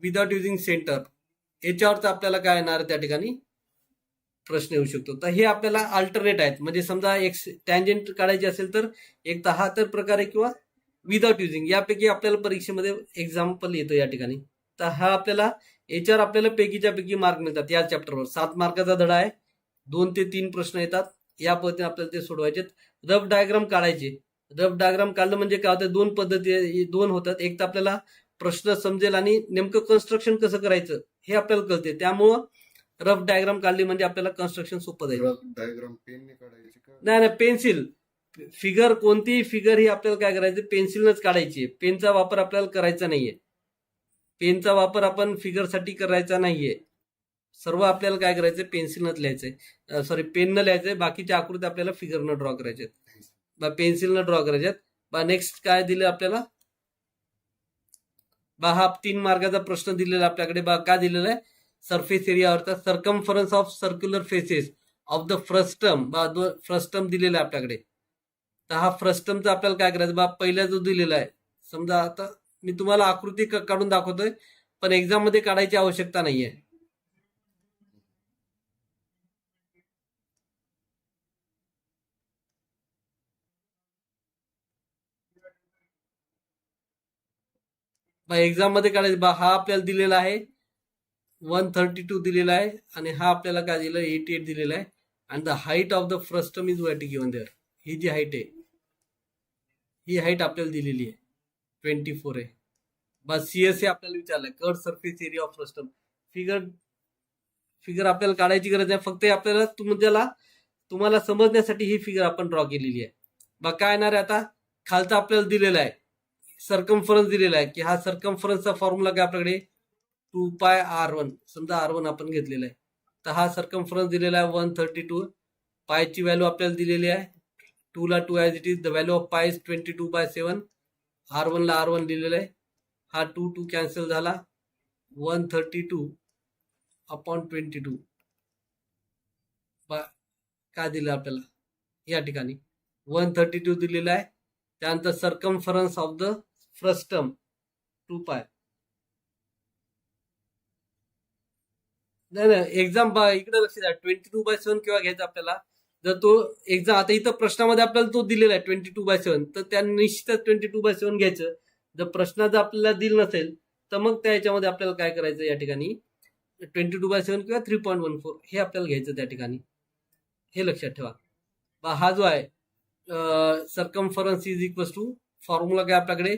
विदाउट युजिंग सेंटर याच्यावरचा आपल्याला काय येणार त्या ठिकाणी प्रश्न येऊ शकतो. तर हे आपल्याला अल्टरनेट आहेत. म्हणजे समजा एक टँजंट काढायची असेल तर एक तर हा तर प्रकार आहे, किंवा विदाउट युजिंग, यापैकी आपल्याला परीक्षेमध्ये एक्झाम्पल येतं या ठिकाणी. तर हा आपल्याला याच्यावर आपल्याला पैकीच्या पैकी मार्क मिळतात. या चॅप्टरवर 7 मार्काचा धडा आहे, 2 ते 3 प्रश्न येतात. या पद्धतीने आपल्याला ते सोडवायचे. रफ डायग्राम काढायचे. रफ डायग्राम काढलं म्हणजे काय होतं, 2 पद्धती 2 होतात. एक तर आपल्याला प्रश्न समजेल आणि नेमकं कन्स्ट्रक्शन कसं करायचं हे आपल्याला कळते. त्यामुळं रफ डायग्राम काढली म्हणजे आपल्याला कन्स्ट्रक्शन सोपं जाईल. डायग्राम पेनने काढायची का? नाही, पेन्सिल फिगर, कोणतीही फिगर ही आपल्याला काय करायचं, पेन्सिलनच काढायची. पेनचा वापर आपल्याला करायचा नाहीये. पेनचा वापर आपण फिगरसाठी करायचा नाहीये. सर्व आपल्याला काय करायचं, पेन्सिलनच लिहायचंय, सॉरी पेननं लिहायचंय. बाकीच्या आकृती आपल्याला फिगरनं ड्रॉ करायच्यात बा पेन्सिलनं ड्रॉ करायच्यात बा. नेक्स्ट काय दिलं आपल्याला बा, हा 3 मार्काचा प्रश्न दिलेला आपल्याकडे बा. काय दिलेला आहे, सरफेस एरियावरचा circumference of circular faces of the frustum बा. फ्रस्टम दिलेला आहे आपल्याकडे. तर हा फ्रस्टमचा आपल्याला काय करायचं बा, पहिला जो दिलेला आहे, समजा आता मी तुम्हाला आकृती काढून दाखवतोय, पण एक्झाम मध्ये काढायची आवश्यकता नाहीये. बा एक्झाम मध्ये काढायचं बा. हा आपल्याला दिलेला आहे 132 दिलेला आहे, आणि हा आपल्याला काय दिलं 88 दिलेला आहे. आणि the height of the frustum is what given there. ही जी हाईट आहे, ही हाईट आपल्याला दिलेली आहे 24 आहे. बस सीएसए आपल्याला विचारलंय, curve surface area of frustum. Figure आपल्याला काढायची गरज आहे, फक्त आपल्याला तुम्हाला समजण्यासाठी ही फिगर आपण ड्रॉ केलेली आहे. बा काय येणार आहे आता, खालचा आपल्याला दिलेला आहे सर्कमफरन्स दिलेला आहे, की हा सर्कमफरन्सचा फॉर्म्युला काय आपल्याकडे 2πr1. समजा r1 आपण घेतलेला आहे, तर हा सर्कमफरन्स दिलेला आहे 132. पायची व्हॅल्यू आपल्याला दिलेली आहे 2 ला 2 as it is. The value of pi is 22/7. r1 ला r1 दिलेला आहे. हा 2 कॅन्सल झाला. 132/22 काय दिलं आपल्याला या ठिकाणी 132 दिलेला आहे. त्यानंतर सर्कमफरन्स ऑफ द फ्रस्टम 2π. नाही एक्झाम इकडे लक्ष द्या, 22/7 किंवा घ्यायचा आपल्याला. जर तो एक्झाम आता इथं प्रश्नामध्ये आपल्याला तो दिलेला आहे 22/7, तर त्या निश्चितच 22/7 घ्यायचं. जर प्रश्न जर आपल्याला दिला नसेल तर मग त्या याच्यामध्ये आपल्याला काय करायचं, या ठिकाणी 22/7 किंवा 3.14 हे आपल्याला घ्यायचं त्या ठिकाणी. हे लक्षात ठेवा. हा जो आहे circumference is equal to, formula काय आपल्याकडे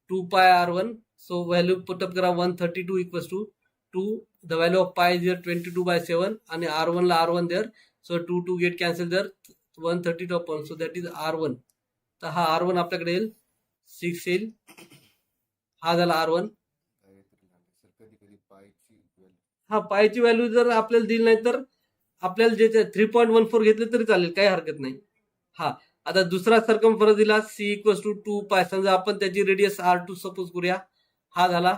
2πr1. सो व्हॅल्यू पुटअप करा 132 equal to 2. The value of pi is 22/7 आणि r1 ला r1 there. So 2 get cancel there 132 upon, so that is r1. तर हा r1 आपल्याकडे येईल 6 येईल. हा झाला r1. हा पायची व्हॅल्यू जर आपल्याला दिली नाही तर आपल्याला जे 3.14 घेतले तरी चालेल, काही हरकत नाही. हा आता दुसरा सर्कमफरन्स दिला c इक्वल टू 2π. समजा आपण त्याची रेडियस r2 सपोज करूया. हा झाला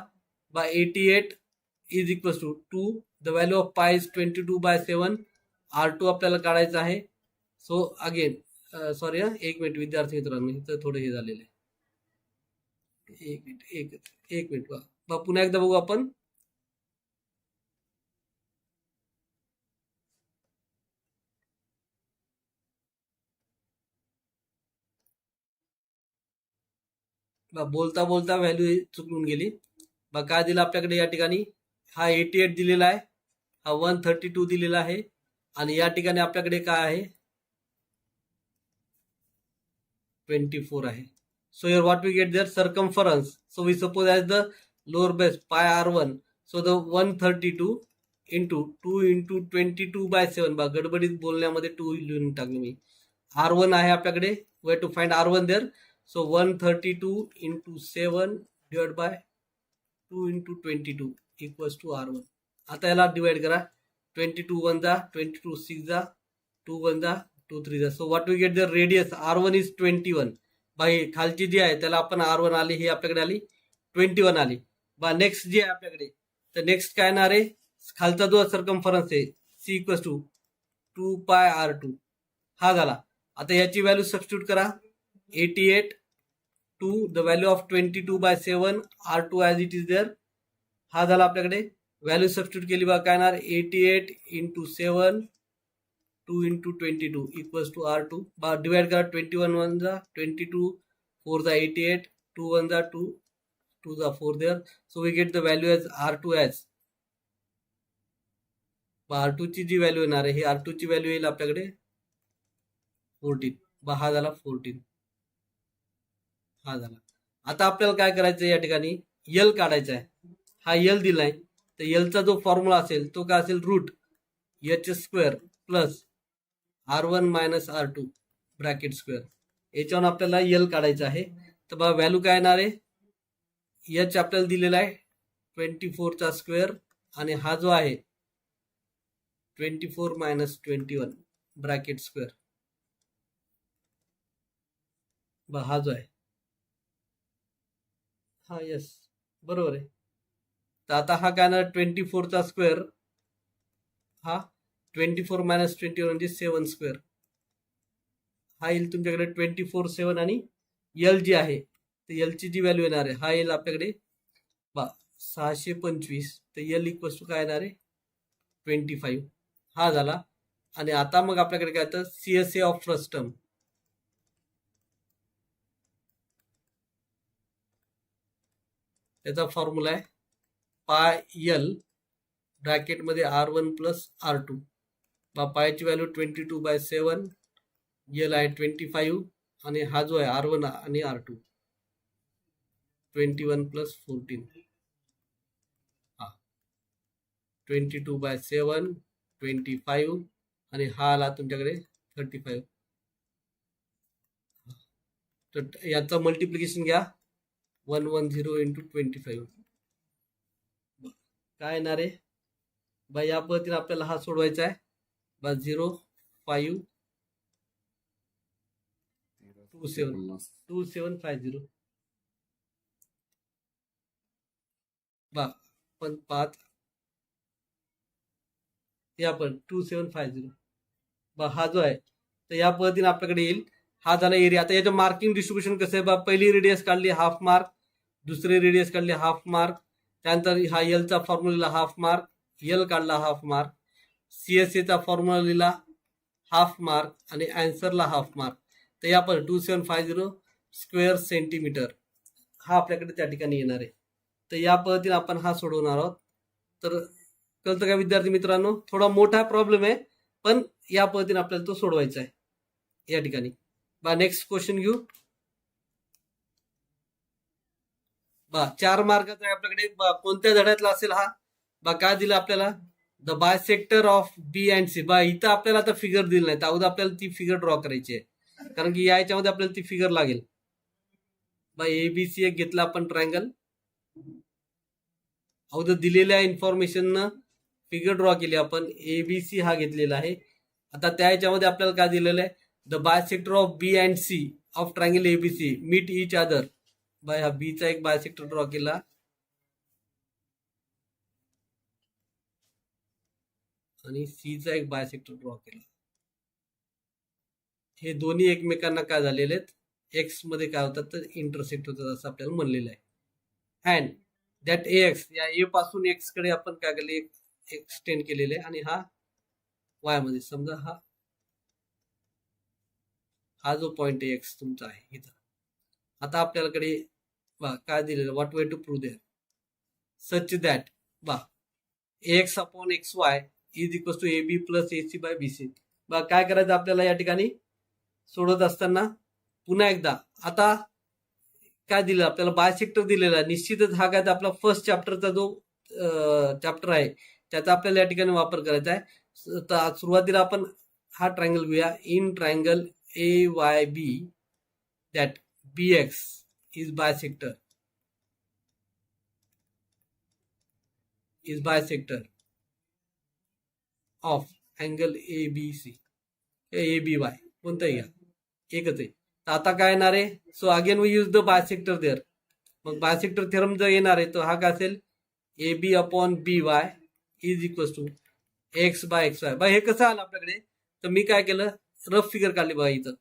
बा 88 is equal to 2. The value of pi is 22/7. r2 आपल्याला काढायचं आहे. सो अगेन सॉरी, एक मिनिट विद्यार्थी मित्रांनो, इथं थोडं हे झालेलं आहे. एक मिनिट बा पुन्हा एकदा बघू आपण. बोलता बोलता व्हॅल्यू चुकून गेली. काय दिलं आपल्याकडे या ठिकाणी, हा 88 दिलेला आहे, हा 132 दिलेला आहे, आणि या ठिकाणी आपल्याकडे काय आहे 24 आहे. So here what we get there circumference. So we suppose as the lower base pi r1. So the 132 into 2 into 22/7. गडबडीत बोलण्यामध्ये 2 लिहून टाकलं मी. r1 आहे आपल्याकडे, we to find r1 there. So 132 into 7 divide by 2 into 22 equals to r1. आता याला divide करा. 22 1 जा, 22 6 जा, 2 1 जा, 2 3 जा. So what we get the radius r1 is 21. बाई खालची जी आहे त्याला आपण r1 आली, ही आपल्याकडे आली 21 आली. नेक्स्ट जी आहे आपल्याकडे, तर नेक्स्ट काय येणार आहे खालचा जो सर्कम्फरन्स आहे सी इक्वल टू 2πr2 हा झाला. आता याची व्हॅल्यू सबस्टिट्यूट करा. 88 to the value of 22/7 R2 as it is there. हा झाला आपल्याकडे. व्हॅल्यू सबस्टिट्यूट केली बघा काय येणार 88 into 7 2 into 22 equals to R2. Divide करा 21 1 जा 22 4 जा 88 2 1 जा 2 2 जा 4 there. So we get the value as R2 as R2 ची जी व्हॅल्यू येणार आहे ही R2 ची व्हॅल्यू येईल आपल्याकडे 14. हा झाला 14. हा झाला. आता आपल्याला काय करायचं या ठिकाणी यल काढायचा आहे. हा यल दिलाय तर यलचा जो फॉर्म्युला असेल तो काय असेल root h² plus R1 minus R2 bracket square. याच्यावर आपल्याला यल काढायचं आहे. तर बघा व्हॅल्यू काय येणार आहे h आपल्याला दिलेला आहे 24 चा स्क्वेअर आणि हा जो आहे 24 मायनस 21 ब्रॅकेट स्क्वेअर. हा जो आहे हा यस बरोबर आहे. तर आता हा काय ना 24 चा स्क्वेअर हा 24 मायनस 21 म्हणजे 7 स्क्वेअर. हा येईल तुमच्याकडे 24 7 आणि यल जी आहे तर यलची जी व्हॅल्यू येणार आहे हा येईल आपल्याकडे 625. तर यल इक्वल्स टू काय येणार आहे 25. हा झाला. आणि आता मग आपल्याकडे काय येतं CSA ऑफ फर्स्ट टर्म. त्याचा फॉर्म्युला आहे पाय यल ब्रॅकेटमध्ये R1 प्लस R2. पायची व्हॅल्यू 22/7 यल आहे 25 आणि हा जो आहे R1 आणि R2 21 प्लस 14. हा 22/7 25 आणि हा आला तुमच्याकडे 35. तर याचं मल्टिप्लिकेशन घ्या 110 इंटू 25. काय येणार आहे बा या पद्धतीने आपल्याला हा सोडवायचा आहे. 2750 पण 5 या पण 2750 हा जो आहे तर या पद्धतीने आपल्याकडे येईल. हा झाला एरिया. आता याचं मार्किंग डिस्ट्रीब्युशन कसं आहे पहिली रेडियस काढली हाफ मार्क, दुसरी रेडियस काढली हाफ मार्क, त्यानंतर हा एलचा फॉर्म्युला हाफ मार्क, यल काढला हाफ मार्क, CSAचा फॉर्म्युला लिहिला हाफ मार्क आणि आन्सरला हाफ मार्क. तर या पण 2750 स्क्वेअर सेंटीमीटर हा आपल्याकडे त्या ठिकाणी येणार आहे. तर या पद्धतीने आपण हा सोडवणार आहोत. तर कळतं का विद्यार्थी मित्रांनो, थोडा मोठा प्रॉब्लेम आहे पण या पद्धतीने आपल्याला तो सोडवायचा आहे या ठिकाणी. नेक्स्ट क्वेश्चन घेऊ. 4 मार्काचा आहे आपल्याकडे. कोणत्या धड्यातला असेल हा काय दिलं आपल्याला the bisector of B and C. इथं आपल्याला आता फिगर दिली नाही तर अगोदर आपल्याला ती फिगर ड्रॉ करायची आहे कारण की याच्यामध्ये आपल्याला ती फिगर लागेल. ABC एक घेतला आपण ट्रायंगल. अगोदर दिलेल्या इन्फॉर्मेशन फिगर ड्रॉ केली आपण. ABC हा घेतलेला आहे. आता त्या याच्यामध्ये आपल्याला काय दिलेलं आहे the bisector of B and C of triangle ABC meet each other. हा बीचा एक बायसेक्टर ड्रॉ केला आणि सीचा एक बायसेक्टर ड्रॉ केला. हे दोन्ही एकमेकांना काय झालेले आहेत एक्स मध्ये काय होतात तर इंटरसेक्ट होतात असं आपल्याला म्हणलेलं आहे. अँड दॅट AX या ए पासून एक्स कडे आपण काय केले एक्सटेंड केलेले आहे आणि हा वाय मध्ये समजा हा जो पॉइंट एक्स तुमचा आहे इथं. आता आपल्याकडे काय दिलेलं what we to prove there such that AX upon XY is equal to AB plus AC by BC. काय करायचं आपल्याला या ठिकाणी सोडत असताना पुन्हा एकदा आता काय दिलं आपल्याला बायसेक्टर दिलेला आहे. निश्चितच हा काय आपला फर्स्ट चॅप्टरचा जो चॅप्टर आहे त्याचा आपल्याला या ठिकाणी वापर करायचा आहे. तर सुरुवातीला आपण हा ट्रायंगल घेऊया. In triangle AYB that BX is bisector of angle ABC ABY कोणताही घ्या एकच आहे. तर आता काय येणार आहे so again we use the bisector there. मग बायसेक्टर थेरम जर येणार आहे तो हा काय असेल AB upon BY is equal to X by X Y. बा हे कसं आलं आपल्याकडे, तर मी काय केलं, रफ फिगर काढली बघा. इथं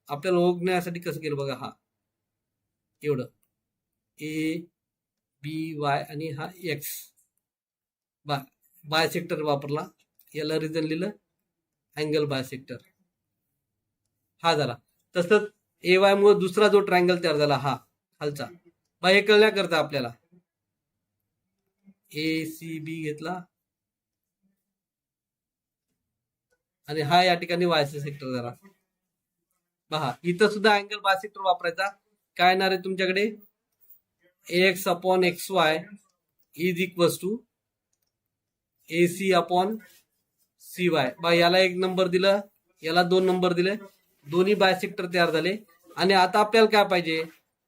आपल्याला ओळखण्यासाठी कसं केलं बघा, हा एवढं ए बी वाय आणि हा एक्स. बायसेक्टर वापरला, याला रिझन लिहिलं अँगल बायसेक्टर. हा झाला. तसंच ए वाय मुळे दुसरा जो ट्रायंगल तयार झाला हा खालचा, बा हे कळण्याकरता आपल्याला ए सी बी घेतला आणि हा या ठिकाणी वाय सेक्टर झाला. पहा इथं सुद्धा अँगल बायसेक्टर वापरायचा. काय येणार आहे तुमच्याकडे, X upon X Y is equal to A C upon C Y. बा याला 1 नंबर दिलं, याला 2 नंबर दिले, दोन्ही बायसेक्टर तयार झाले. आणि आता आपल्याला काय पाहिजे,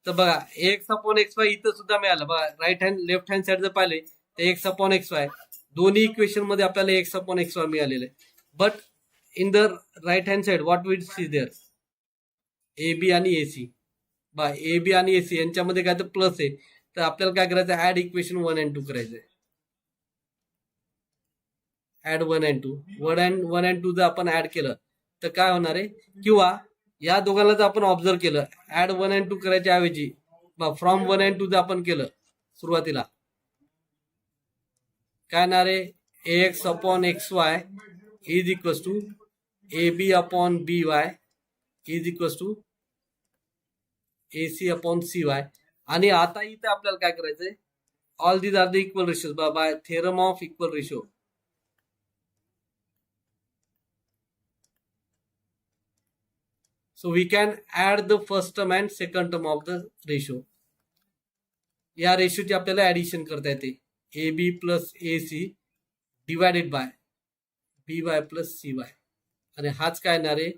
तर बघा एक्स अपॉन एक्स वाय इथं सुद्धा मिळालं. बघा right hand left hand side जर पाहिले तर एक्स अपॉन एक्स वाय दोन्ही इक्वेशन मध्ये आपल्याला एक्स अपॉन एक्स वाय मिळालेलं आहे. But in the right hand side what will see there, A B आणि एसी. बा ए बी आणि एसी यांच्यामध्ये काय तर प्लस आहे, तर आपल्याला काय करायचं, ऍड इक्वेशन 1 and 2 करायचंय. ऍड 1 and 2, 1 and 2 जर आपण ऍड केलं तर काय होणार आहे, किंवा या दोघांना जर आपण ऑब्झर्व केलं, ऍड 1 and 2 करायच्या ऐवजी फ्रॉम 1 and 2 जर आपण केलं सुरुवातीला, काय येणार आहे, X upon X Y is equal to A B upon B Y is equal to A C upon C Y. आणि आता इथे आपल्याला काय करायचंय, all these are the equal ratio by theorem of equal ratio. So we can add the first term and second term of the ratio. या रेशोची आपल्याला addition करता येते, A B plus A C divided by B Y plus C Y. आणि हाच काय येणार आहे,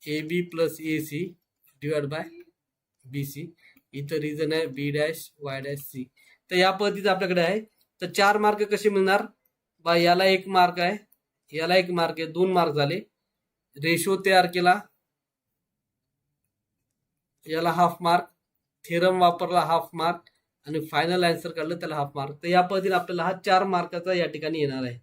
A B plus A C divide by B C. इथं रिझन आहे B dash Y dash C. तर या पद्धतीचं आपल्याकडे आहे. तर 4 मार्क कसे मिळणार, बा याला 1 मार्क आहे, याला 1 मार्क आहे, 2 मार्क झाले. रेशो तयार केला, याला हाफ मार्क, थेरम वापरला हाफ मार्क, आणि फायनल आन्सर काढलं त्याला हाफ मार्क. तर या पद्धतीने आपल्याला हा 4 मार्काचा या ठिकाणी येणार आहे.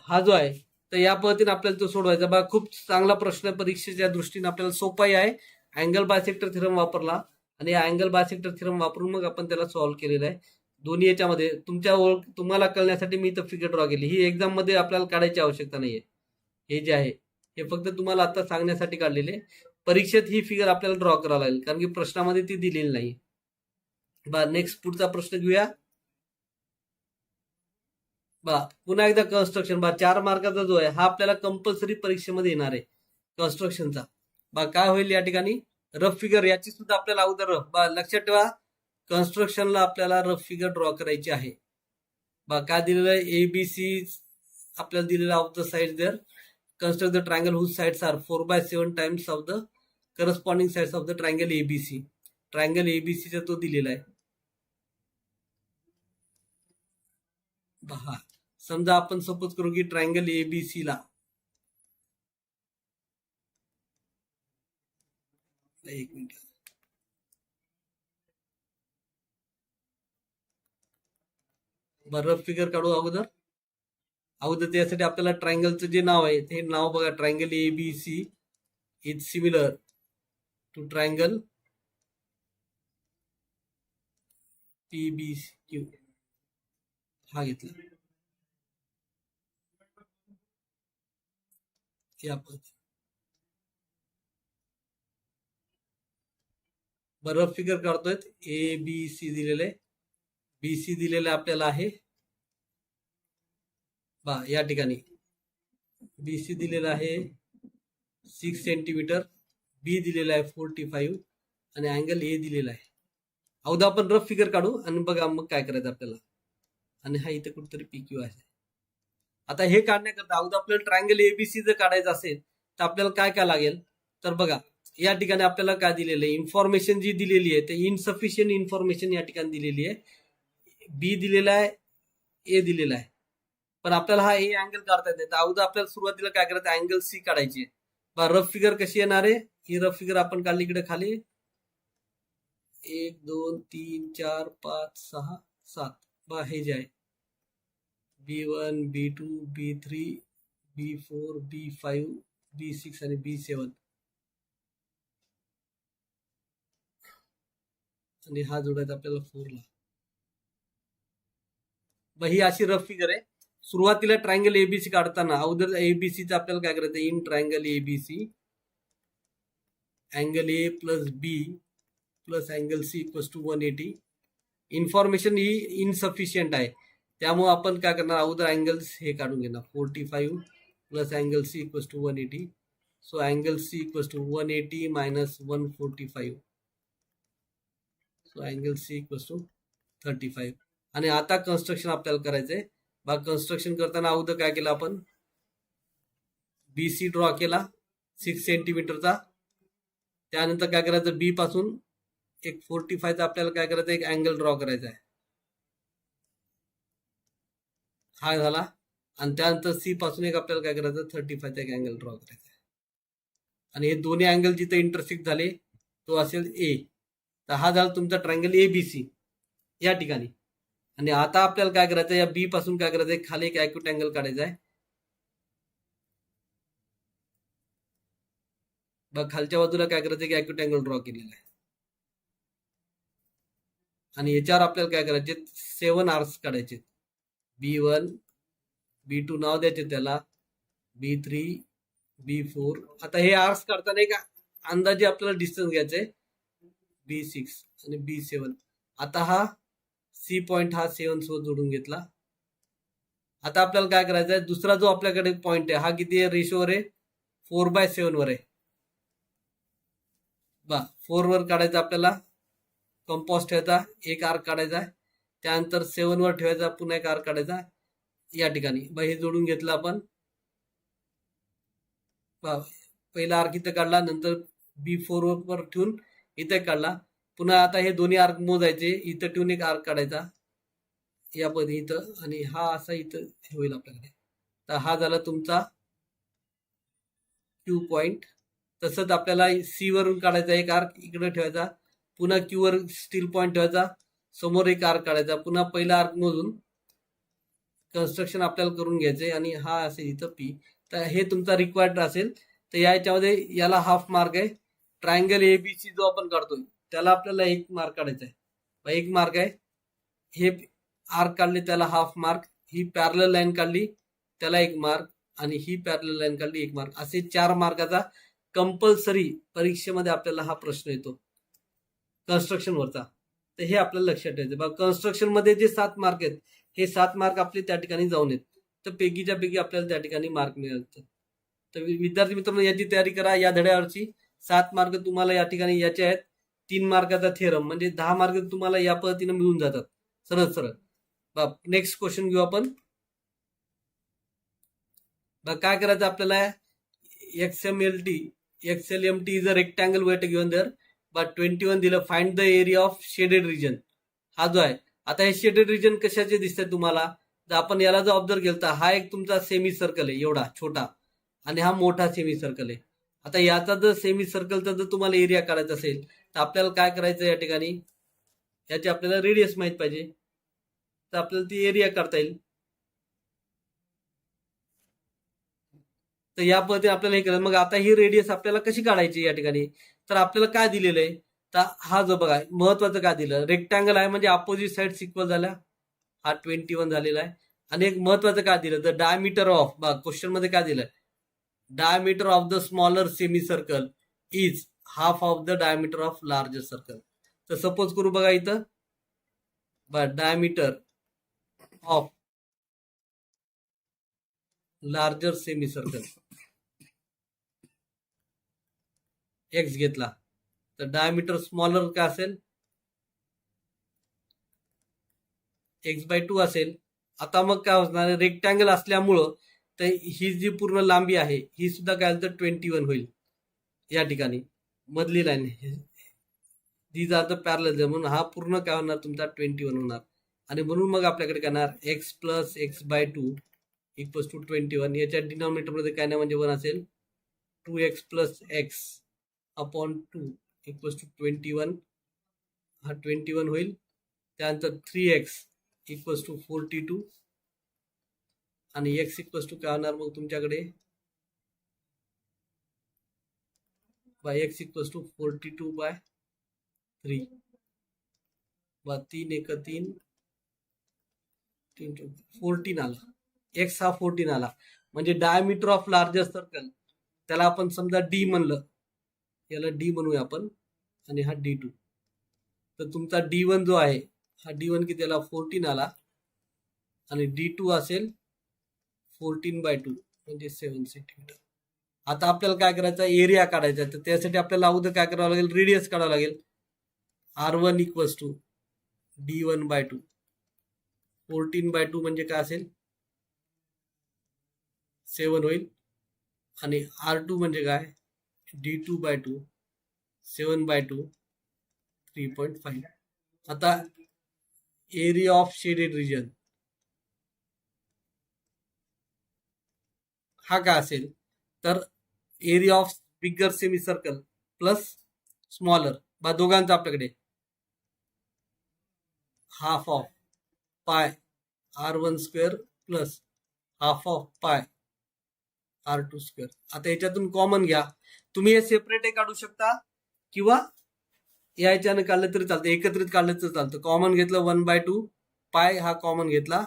हा जो आहे तर या पद्धतीने आपल्याला तो सोडवायचा. बा खूप चांगला प्रश्न परीक्षेच्या दृष्टीने आपल्याला सोपाही आहे. अँगल बायसेक्टर थेरम वापरला आणि अँगल बायसेक्टर थेरम वापरून मग आपण त्याला सॉल्व्ह केलेलं आहे. दोन्ही याच्यामध्ये तुम्हाला कळण्यासाठी मी इथं फिगर ड्रॉ केली. ही एक्झाम मध्ये आपल्याला काढायची आवश्यकता नाहीये. हे जे आहे हे फक्त तुम्हाला आता सांगण्यासाठी काढलेले. परीक्षेत ही फिगर आपल्याला ड्रॉ करावी लागेल, कारण की प्रश्नामध्ये ती दिलेली नाही. नेक्स्ट पुढचा प्रश्न घेऊया. पुन्हा एकदा कन्स्ट्रक्शन. 4 मार्काचा जो आहे हा आपल्याला कंपल्सरी परीक्षेमध्ये येणार आहे कन्स्ट्रक्शनचा. काय होईल या ठिकाणी, रफ फिगर याची सुद्धा आपल्याला अगोदर लक्षात ठेवा, कन्स्ट्रक्शनला आपल्याला रफ फिगर ड्रॉ करायची आहे. काय दिलेलं आहे, एबीसी आपल्याला दिलेलं of the side there, construct the triangle whose sides are 4/7 times of the corresponding sides of the triangle ABC. Triangle ABC चा तो दिलेला आहे. समजा आपण सपोज करू की ट्रायंगल एबीसी ला एक मिनिट रफ फिगर काढू अगोदर त्यासाठी आपल्याला ट्रायंगलचं जे नाव आहे ते नाव बघा, triangle ABC is similar to triangle PBQ. हा घेतला रफ फिगर काढतोय. ए बी सी दिलेले, बी सी दिलेले आपल्याला आहे या ठिकाणी. बी सी दिलेला आहे 6 सेंटीमीटर, बी दिलेला आहे 45 आणि अँगल ए दिलेला आहे. अगोदर आपण रफ फिगर काढू आणि बघा मग काय करायचं आपल्याला. आणि हा इथे कुठेतरी पीक्यू आहे. आता हे काढण्याकरता अगोदर आपल्याला ट्रायंगल एबीसी जर काढायचं असेल तर आपल्याला काय काय लागेल, तर बघा या ठिकाणी आपल्याला काय दिलेलं आहे, इन्फॉर्मेशन जी दिलेली आहे ते इनसफिशियंट इन्फॉर्मेशन या ठिकाणी दिलेली आहे. बी दिलेला आहे, ए दिलेला आहे, पण आपल्याला हा ए अँगल काढता येत नाही. तर अगोदर आपल्याला सुरुवातीला काय करायचं, अँगल सी काढायची आहे. रफ फिगर कशी येणार आहे, ही रफ फिगर आपण काढली इकडे खाली 1 2 3 4 5 6 7. हे जे आहे B1, B2, B3, B4, B5, B6 आणि B7. आणि हा जोडायचा आपल्याला 4 ला. ही अशी रफ फिगर आहे. सुरुवातीला ट्रायंगल एबीसी काढताना अगोदर एबीसीचं आपल्याला काय करायचं, in triangle ABC angle A plus B plus angle C equals to 180. Information ही इनसफिशियंट आहे, त्यामुळे आपण काय करणार, अगोदर अँगल्स हे काढून घेणार. 45 plus angle C equals to 180. So angle C equals to 180 minus 145. So angle C equals to 35. आणि आता कन्स्ट्रक्शन आपल्याला करायचंय. बघा, कन्स्ट्रक्शन करताना अगोदर काय केलं आपण, बीसी ड्रॉ केला 6 सेंटीमीटरचा. त्यानंतर काय करायचं, बी पासून एक 45चा आपल्याला काय करायचं, एक अँगल ड्रॉ करायचा आहे. हा झाला. आणि त्यानंतर सी पासून एक आपल्याला काय करायचं, 35चा एक अँगल ड्रॉ करायचा आहे. आणि हे दोन्ही अँगल जिथे इंटरसेक्ट झाले तो असेल ए. तर हा झाला तुमचा ट्रायंगल एबीसी या ठिकाणी. आणि आता आपल्याला काय करायचं, या बी पासून काय करायचं, खाली एक ॲक्यूट अँगल काढायचा आहे. बघ, खालच्या बाजूला काय करायचं, की ॲक्यूट अँगल ड्रॉ केलेला आहे. आणि याच्यावर आपल्याला काय करायचे, 7 आर्क्स काढायचे. B1, B2 नाव द्यायचे त्याला, B3, B4. आता हे आर्क्स काढताना एक अंदाजे आपल्याला डिस्टन्स घ्यायचंय, B6 आणि B7. आता हा सी पॉइंट हा 7 सोबत जोडून घेतला. आता आपल्याला काय करायचं आहे, दुसरा जो आपल्याकडे पॉइंट आहे हा किती आहे, रेशोवर आहे, 4/7 वर आहे. 4 वर काढायचा आपल्याला, कंपास ठेवायचा, एक आर्क काढायचा. त्यानंतर 7 वर ठेवायचा, पुन्हा एक आर्क काढायचा या ठिकाणी. हे जोडून घेतलं आपण. पहिला आर्क इथं काढला, नंतर B4 वर ठेवून इथे काढला. पुन्हा आता हे दोन्ही आर्क मोजायचे, इथं ठेवून एक आर्क काढायचा या पद्धती इथं, आणि हा असा इथं होईल आपल्याकडे. तर हा झाला तुमचा क्यू पॉइंट. तसंच आपल्याला सी वरून काढायचा, एक आर्क इकडे ठेवायचा, पुन्हा क्यू वर स्टील पॉइंट ठेवायचा, समोर एक आर्क काढायचा, पुन्हा पहिला आर्क मोजून कन्स्ट्रक्शन आपल्याला करून घ्यायचंय. आणि हा असेल इथं पी. तर हे तुमचा रिक्वायर्ड असेल. तर याच्यामध्ये याला हाफ मार्क आहे. ट्रायंगल एबीसी जो आपण काढतोय त्याला आपल्याला 1 मार्क काढायचा आहे. 1 मार्क आहे. हे आर्क काढले त्याला हाफ मार्क, ही पॅरलल लाईन काढली त्याला 1 मार्क, आणि ही पॅरलल लाईन काढली 1 मार्क. असे 4 मार्काचा कंपल्सरी परीक्षेमध्ये आपल्याला हा प्रश्न येतो कन्स्ट्रक्शन वरचा. तर हे आपल्याला लक्षात ठेवायचं. बघा, कन्स्ट्रक्शन मध्ये जे 7 मार्क आहेत, हे 7 मार्क आपले त्या ठिकाणी जाऊन येत. तर पैकीच्या पैकी आपल्याला त्या ठिकाणी मार्क मिळतात. तर विद्यार्थी मित्रांनो, याची तयारी करा. या धड्यावरची 7 मार्क तुम्हाला या ठिकाणी याचे आहेत. 3 मार्काचा थेरम म्हणजे 10 मार्क तुम्हाला या पद्धतीने मिळून जातात सरळ सरळ. नेक्स्ट क्वेश्चन घेऊ आपण. काय करायचं आपल्याला, XLMT is a rectangle wait given there, but 21 दिलं. Find the area of shaded region. हा जो आहे, आता हे शेडेड रिजन कशाचे दिसतंय तुम्हाला, जर आपण याला जर ऑब्झर्व केलं तर हा एक तुमचा सेमी सर्कल आहे एवढा छोटा, आणि हा मोठा सेमी सर्कल आहे. आता याचा जर सेमी सर्कलचा जर तुम्हाला एरिया काढायचा असेल तर आपल्याला काय करायचं, या ठिकाणी याची आपल्याला रेडियस माहित पाहिजे, तर आपल्याला ती एरिया काढता येईल. तर या पद्धतीने आपल्याला हे करायचं. मग आता ही रेडियस आपल्याला कशी काढायची या ठिकाणी, तर आपल्याला काय दिलेलं आहे, तर हा जो बघा महत्वाचं काय दिलं, रेक्टँगल आहे म्हणजे अपोजिट साइड इक्वल झाल्या, हा 21 झालेला आहे. आणि एक महत्वाचं काय दिलं, द डायमीटर ऑफ, बघा क्वेश्चन मध्ये काय दिलं, diameter of the smaller semi circle is half of the diameter of larger circle. तर सपोज करू बघा इथं, diameter of larger semi circle x घेतला, तर डायमीटर स्मॉलर काय असेल, x/2 असेल. आता मग काय होणार, रेक्टँगल असल्यामुळं तर ही जी पूर्ण लांबी आहे ही सुद्धा काय तर 21 होईल. या ठिकाणी मधली line these are the parallel, म्हणून हा पूर्ण काय होणार तुमचा 21 होणार. आणि म्हणून मग आपल्याकडे काय येणार, x + x/2 = 21. याच्या डिनॉमिनेटर मध्ये काय नाही म्हणजे 1 असेल. 2x + x upon 2 = 21. हा 21 होईल. त्यानंतर 3x = 42. आणि एक्स इक्वल्स टू काय होणार मग तुमच्याकडे बाय एक्स इक्वल्स टू 42/3 बा 3 एक 3 14 आला. एक्स हा 14 आला. म्हणजे डायमीटर ऑफ लार्जेस्ट सर्कल त्याला आपण समजा डी म्हणलं, याला डी म्हणूया आपण, आणि हा D2. तर तुमचा D1 जो आहे हा D1 किती आला 14 आला आणि D2 असेल 14/2 म्हणजे 7 सेंटीमीटर. आता आपल्याला काय करायचं एरिया काढायचा तर त्यासाठी आपल्याला अगोदर काय करावं लागेल रेडियस काढावं लागेल. R1 इक्वल्स टू D1/2 14/2 म्हणजे काय असेल 7 होईल आणि R2 म्हणजे काय D2/2 7/2 3.5. आता एरिया ऑफ शेडेड रिजन हा काय असेल तर area of bigger semi circle plus smaller बा दोघांचा आपल्याकडे हाफ ऑफ पाय R1 square plus half of पाय R2 स्क्वेअर. आता याच्यातून कॉमन घ्या. तुम्ही हे सेपरेट काढू शकता किंवा याच्यानं काढलं तरी चालतं, एकत्रित काढलं तरी चालतं. कॉमन घेतलं 1/2 पाय हा कॉमन घेतला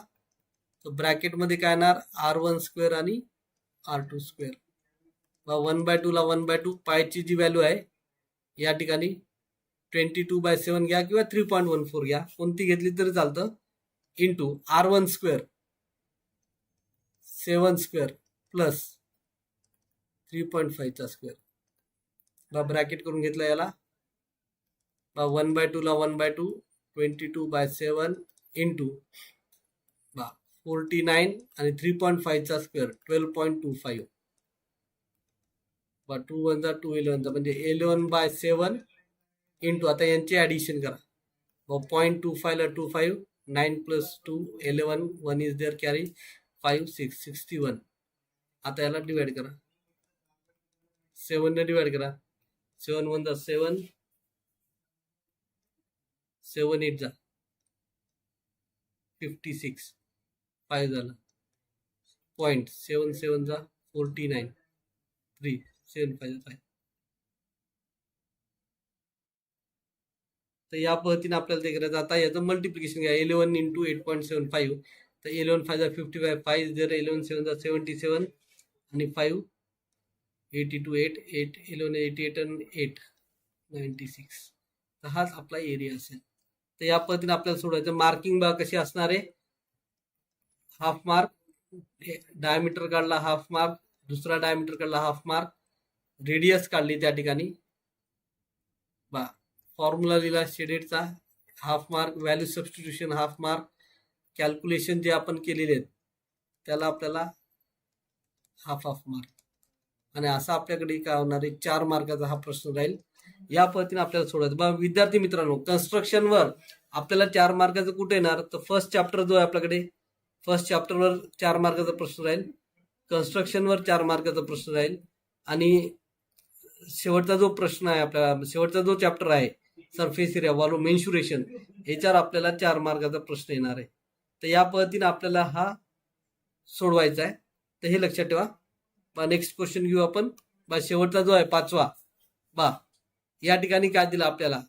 तर ब्रॅकेटमध्ये काय येणार R1 स्क्वेअर आणि R2 स्क्वेअर. 1/2 ला 1/2 पायची जी व्हॅल्यू आहे या ठिकाणी 22/7 घ्या किंवा 3.14 घ्या, कोणती घेतली तरी चालतं, into R1 square 7 square plus 3.5 चा स्क्वेअर ब्रॅकेट करून घेतला याला 1/2 ला 1/2 22/7 इंटू 49 आणि 3.5 चा स्क्वेअर 12.25 2 1 जा 2 11 म्हणजे 11/7 इंटू आता यांचे ऍडिशन करा 0.25 ला 25 9 प्लस 2 11 1 इज देअर कॅरी 5 6 61. आता याला डिवाइड करा 7 ने डिवाइड करा 7 1 जा 7 7 8 जा 56 5 झाला 0.77 जा 49 3 7 5 5. तर या पद्धतीने आपल्याला ते करायचं. आता याचं मल्टिप्लिकेशन घ्या 11 इंटू 8.75 तर 11 5 जा 55 5 जर 11 7 जा 77 आणि 5 82 8 8 11 88 आणि 8 96. तर हाच आपला एरिया असेल. तर या पद्धतीने आपल्याला सोडायचं. मार्किंग बघा कशी असणार आहे, हाफ मार्क डायमीटर काढला हाफ मार्क, दुसरा डायमीटर काढला हाफ मार्क, रेडियस काढली त्या ठिकाणी बा फॉर्म्युला लिहिला शेडेडचा half mark, value substitution half mark, calculation जे आपण केलेले आहेत त्याला आपल्याला हाफ मार्क. आणि असा आपल्याकडे काय होणार आहे 4 मार्काचा हा प्रश्न राहील. या पद्धतीने आपल्याला सोडायचं. बघा विद्यार्थी मित्रांनो, कन्स्ट्रक्शनवर आपल्याला 4 मार्काचं कुठे येणार तर फर्स्ट चॅप्टर जो आहे आपल्याकडे फर्स्ट चॅप्टरवर 4 मार्काचा प्रश्न राहील, कन्स्ट्रक्शनवर 4 मार्काचा प्रश्न राहील आणि शेवटचा जो प्रश्न आहे आपल्याला शेवटचा जो चॅप्टर आहे सरफेस एरिया वॉल्यूम मेन्शुरेशन याच्यावर आपल्याला 4 मार्काचा प्रश्न येणार आहे. तर या पद्धतीने आपल्याला हा सोडवायचा आहे. तर हे लक्षात ठेवा. नेक्स्ट क्वेश्चन घेऊ आपण. शेवटचा जो आहे 5वा या ठिकाणी काय दिलं आपल्याला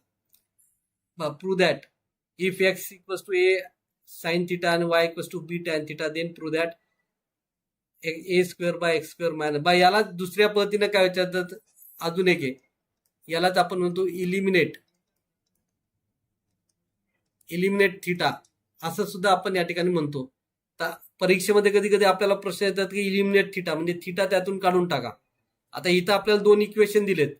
prove that if X equals to A sine theta आणि Y equals to B tan theta then prove that A square by X square minus याला दुसऱ्या पद्धतीने काय विचारतात अजून एक आहे, यालाच आपण म्हणतो इलिमिनेट थिटा असं सुद्धा आपण या ठिकाणी म्हणतो. तर परीक्षेमध्ये कधी कधी आपल्याला प्रश्न येतात की इलिमिनेट थिटा म्हणजे थिटा त्यातून काढून टाका. आता इथं आपल्याला 2 इक्वेशन दिलेत,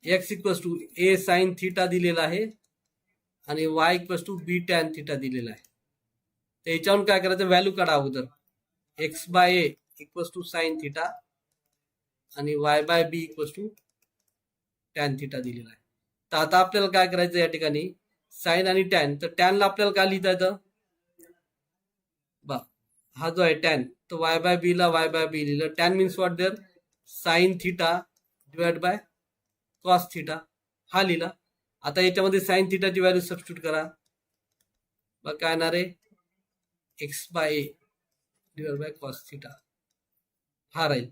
X equals to A sine theta दिलेला आहे आणि Y equals to B tan theta दिलेला आहे. तर याच्यावरून काय करायचं व्हॅल्यू काढा अगोदर. X by A equals to sine theta आणि Y by B equals to tan theta दिलेला आहे. तर आता आपल्याला काय करायचं या ठिकाणी साइन आणि टॅन, तर टॅनला आपल्याला काय लिहिता येतं हा जो आहे टॅन तर वाय बाय बी ला वाय बाय बी लिहिलं. Tan means what there sine theta divide by cos theta हा लिहिला. आता याच्यामध्ये साइन थिटाची व्हॅल्यू सबस्टिट्यूट करा. काय येणार आहे X by A divide by cos theta हा राहील.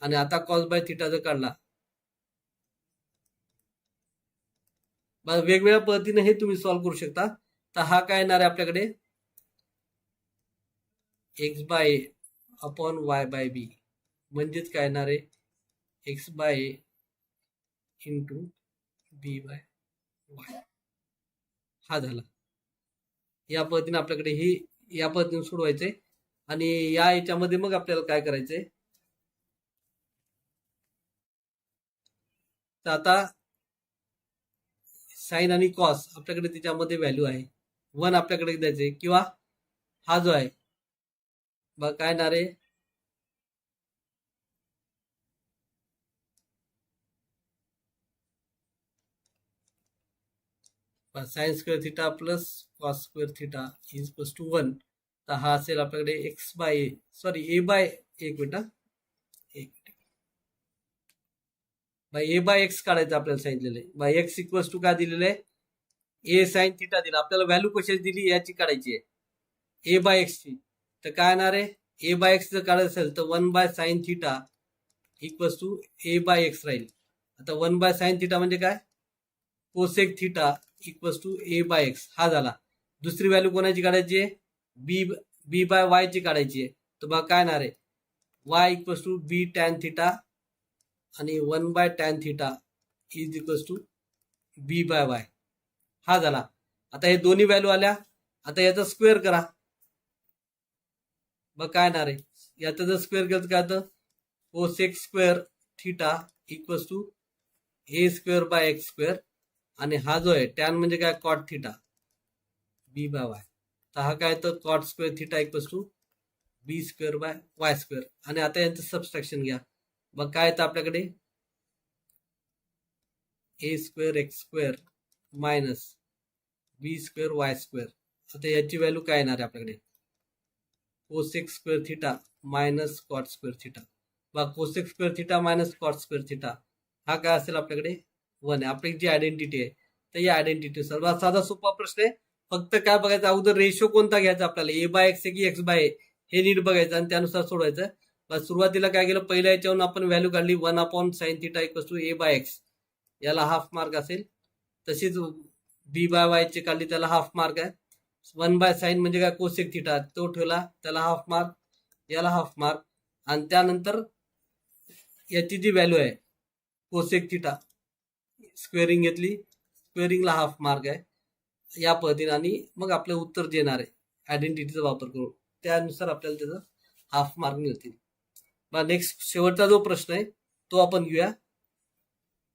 आणि आता कॉस बाय थिटा जर काढला, वेगवेगळ्या पद्धतीने हे तुम्ही सॉल्व्ह करू शकता. तर हा काय येणार आहे आपल्याकडे, X by A upon Y by B, म्हणजेच काय येणार आहे, X by A into B by Y. हा झाला. या पद्धतीने आपल्याकडे हे या पद्धतीने सोडवायचंय. आणि या याच्यामध्ये मग आपल्याला काय करायचंय, तर आता साइन आणि कॉस आपल्याकडे त्याच्यामध्ये व्हॅल्यू आहे, 1 आपल्याकडे द्यायचे, किंवा हा जो आहे बघा काय येणार आहे, sine square theta plus cos square theta is plus two 1. तर हा असेल आपल्याकडे X by A, sorry A bye, एक minute bye A by x काढायचं आपल्याला सांगितलेलं आहे. बाय एक्स इक्वल्स टू काय दिलेलं आहे, ए साइन थिटा दिला आपल्याला, व्हॅल्यू कशाची दिली याची काढायची आहे, ए बाय एक्सची. तर काय येणार आहे, ए बाय एक्स जर काढायचं असेल तर 1 by sine theta equals to A by X राहील. आता 1 बाय साइन थिटा म्हणजे काय, cosec theta equals to A by X. हा झाला. दुसरी व्हॅल्यू कोणाची काढायची आहे, बी बाय वाय ची काढायची आहे. तर बघा काय येणार आहे, Y equals to B tan theta आणि 1 by tan theta is equals to B by Y. हा झाला. आता हे दोन्ही व्हॅल्यू आल्या. आता याचा स्क्वेअर करा, मग काय येणार आहे, याचा जर स्क्वेअर केलं तर काय होतं, cosec square theta equals to A square by X square. आणि हा जो आहे टॅन म्हणजे काय, cot theta B by Y. तर हा काय तर cot square theta equals to B square by Y square. आणि आता यांचं सबस्ट्रॅक्शन घ्या, मग काय येतं आपल्याकडे, A square X square minus B square Y square. आता याची व्हॅल्यू काय येणार आहे आपल्याकडे, cosec square theta minus cot square theta. बघा cosec square theta minus cot square theta हा काय असेल आपल्याकडे 1 आहे. आपली जी आयडेंटिटी आहे, तर या आयडेंटिटी सर्वात साधा सोपा प्रश्न आहे. फक्त काय बघायचं, अगोदर रेशो कोणता घ्यायचा आपल्याला, ए बाय एक्स आहे की एक्स बाय ए, हे नीट बघायचं आणि त्यानुसार सोडवायचं. सुरुवातीला काय केलं, पहिल्या याच्यावरून आपण व्हॅल्यू काढली 1 upon sine theta equals to A by X, याला हाफ मार्क असेल. तशीच बी बाय वाय ची काढली, त्याला हाफ मार्क आहे. 1 बाय साइन म्हणजे काय, कोसेक थिटा, तो ठेवला, त्याला हाफ मार्क, याला हाफ मार्क. आणि त्यानंतर याची जी व्हॅल्यू आहे कोसेक थिटा, स्क्वेअरिंग घेतली, स्क्वेअरिंगला हाफ मार्क आहे, या पद्धतीने. आणि मग आपलं उत्तर जे येणार आहे आयडेंटिटीचा वापर करून, त्यानुसार आपल्याला त्याचं हाफ मार्क मिळतील. बघा नेक्स्ट शेवटचा जो प्रश्न आहे तो आपण घेऊया.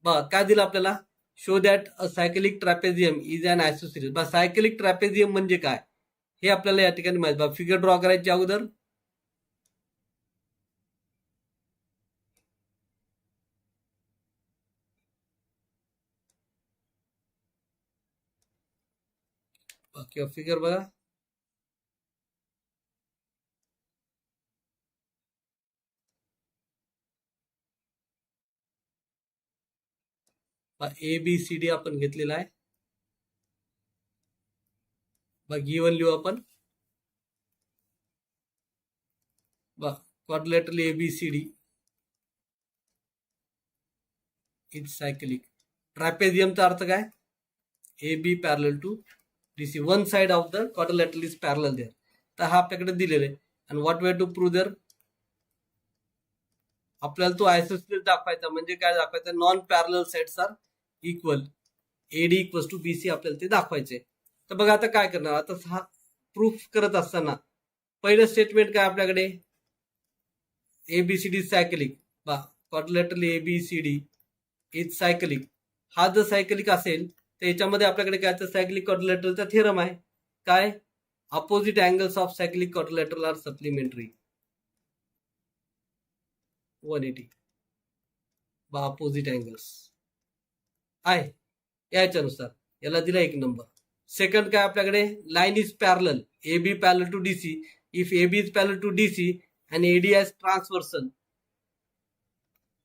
बघा काय दिलं आपल्याला, show that a cyclic trapezium is an isosceles. बघा सायकलिक ट्रॅपेझियम म्हणजे काय हे आपल्याला या ठिकाणी माहिती. बघा फिगर ड्रॉ करायची अगोदर, किंवा फिगर बघा, ए बी सी डी आपण घेतलेला आहे. गिवन लिहू आपण, quadrilateral A B C D is cyclic. ट्रॅपेझियमचा अर्थ काय, A B parallel to D C, one side of the quadrilateral is parallel there. तर हा आपल्याकडे दिलेला आहे. आणि what we to prove there, आपल्याला तो आयसोसेलेस दाखवायचा, म्हणजे काय दाखवायचं, non parallel sides are equal, AD equals to BC आपल्याला ते दाखवायचे. तर बघा आता काय करणार, आता हा प्रूफ करत असताना पहिलं स्टेटमेंट काय आपल्याकडे, ABCD cyclic, quadrilateral ABCD is cyclic. हा जर सायकलिक असेल तर याच्यामध्ये आपल्याकडे काय, सायकलिक क्वाड्रिलेटरलचा थेरम आहे, काय, opposite angles of cyclic quadrilateral are supplementary 180. Opposite angles आहे याच्यानुसार, याला दिला 1 नंबर. सेकंड काय आपल्याकडे, line is parallel, A B parallel to D C, if A B is parallel to D C and AD as transversal,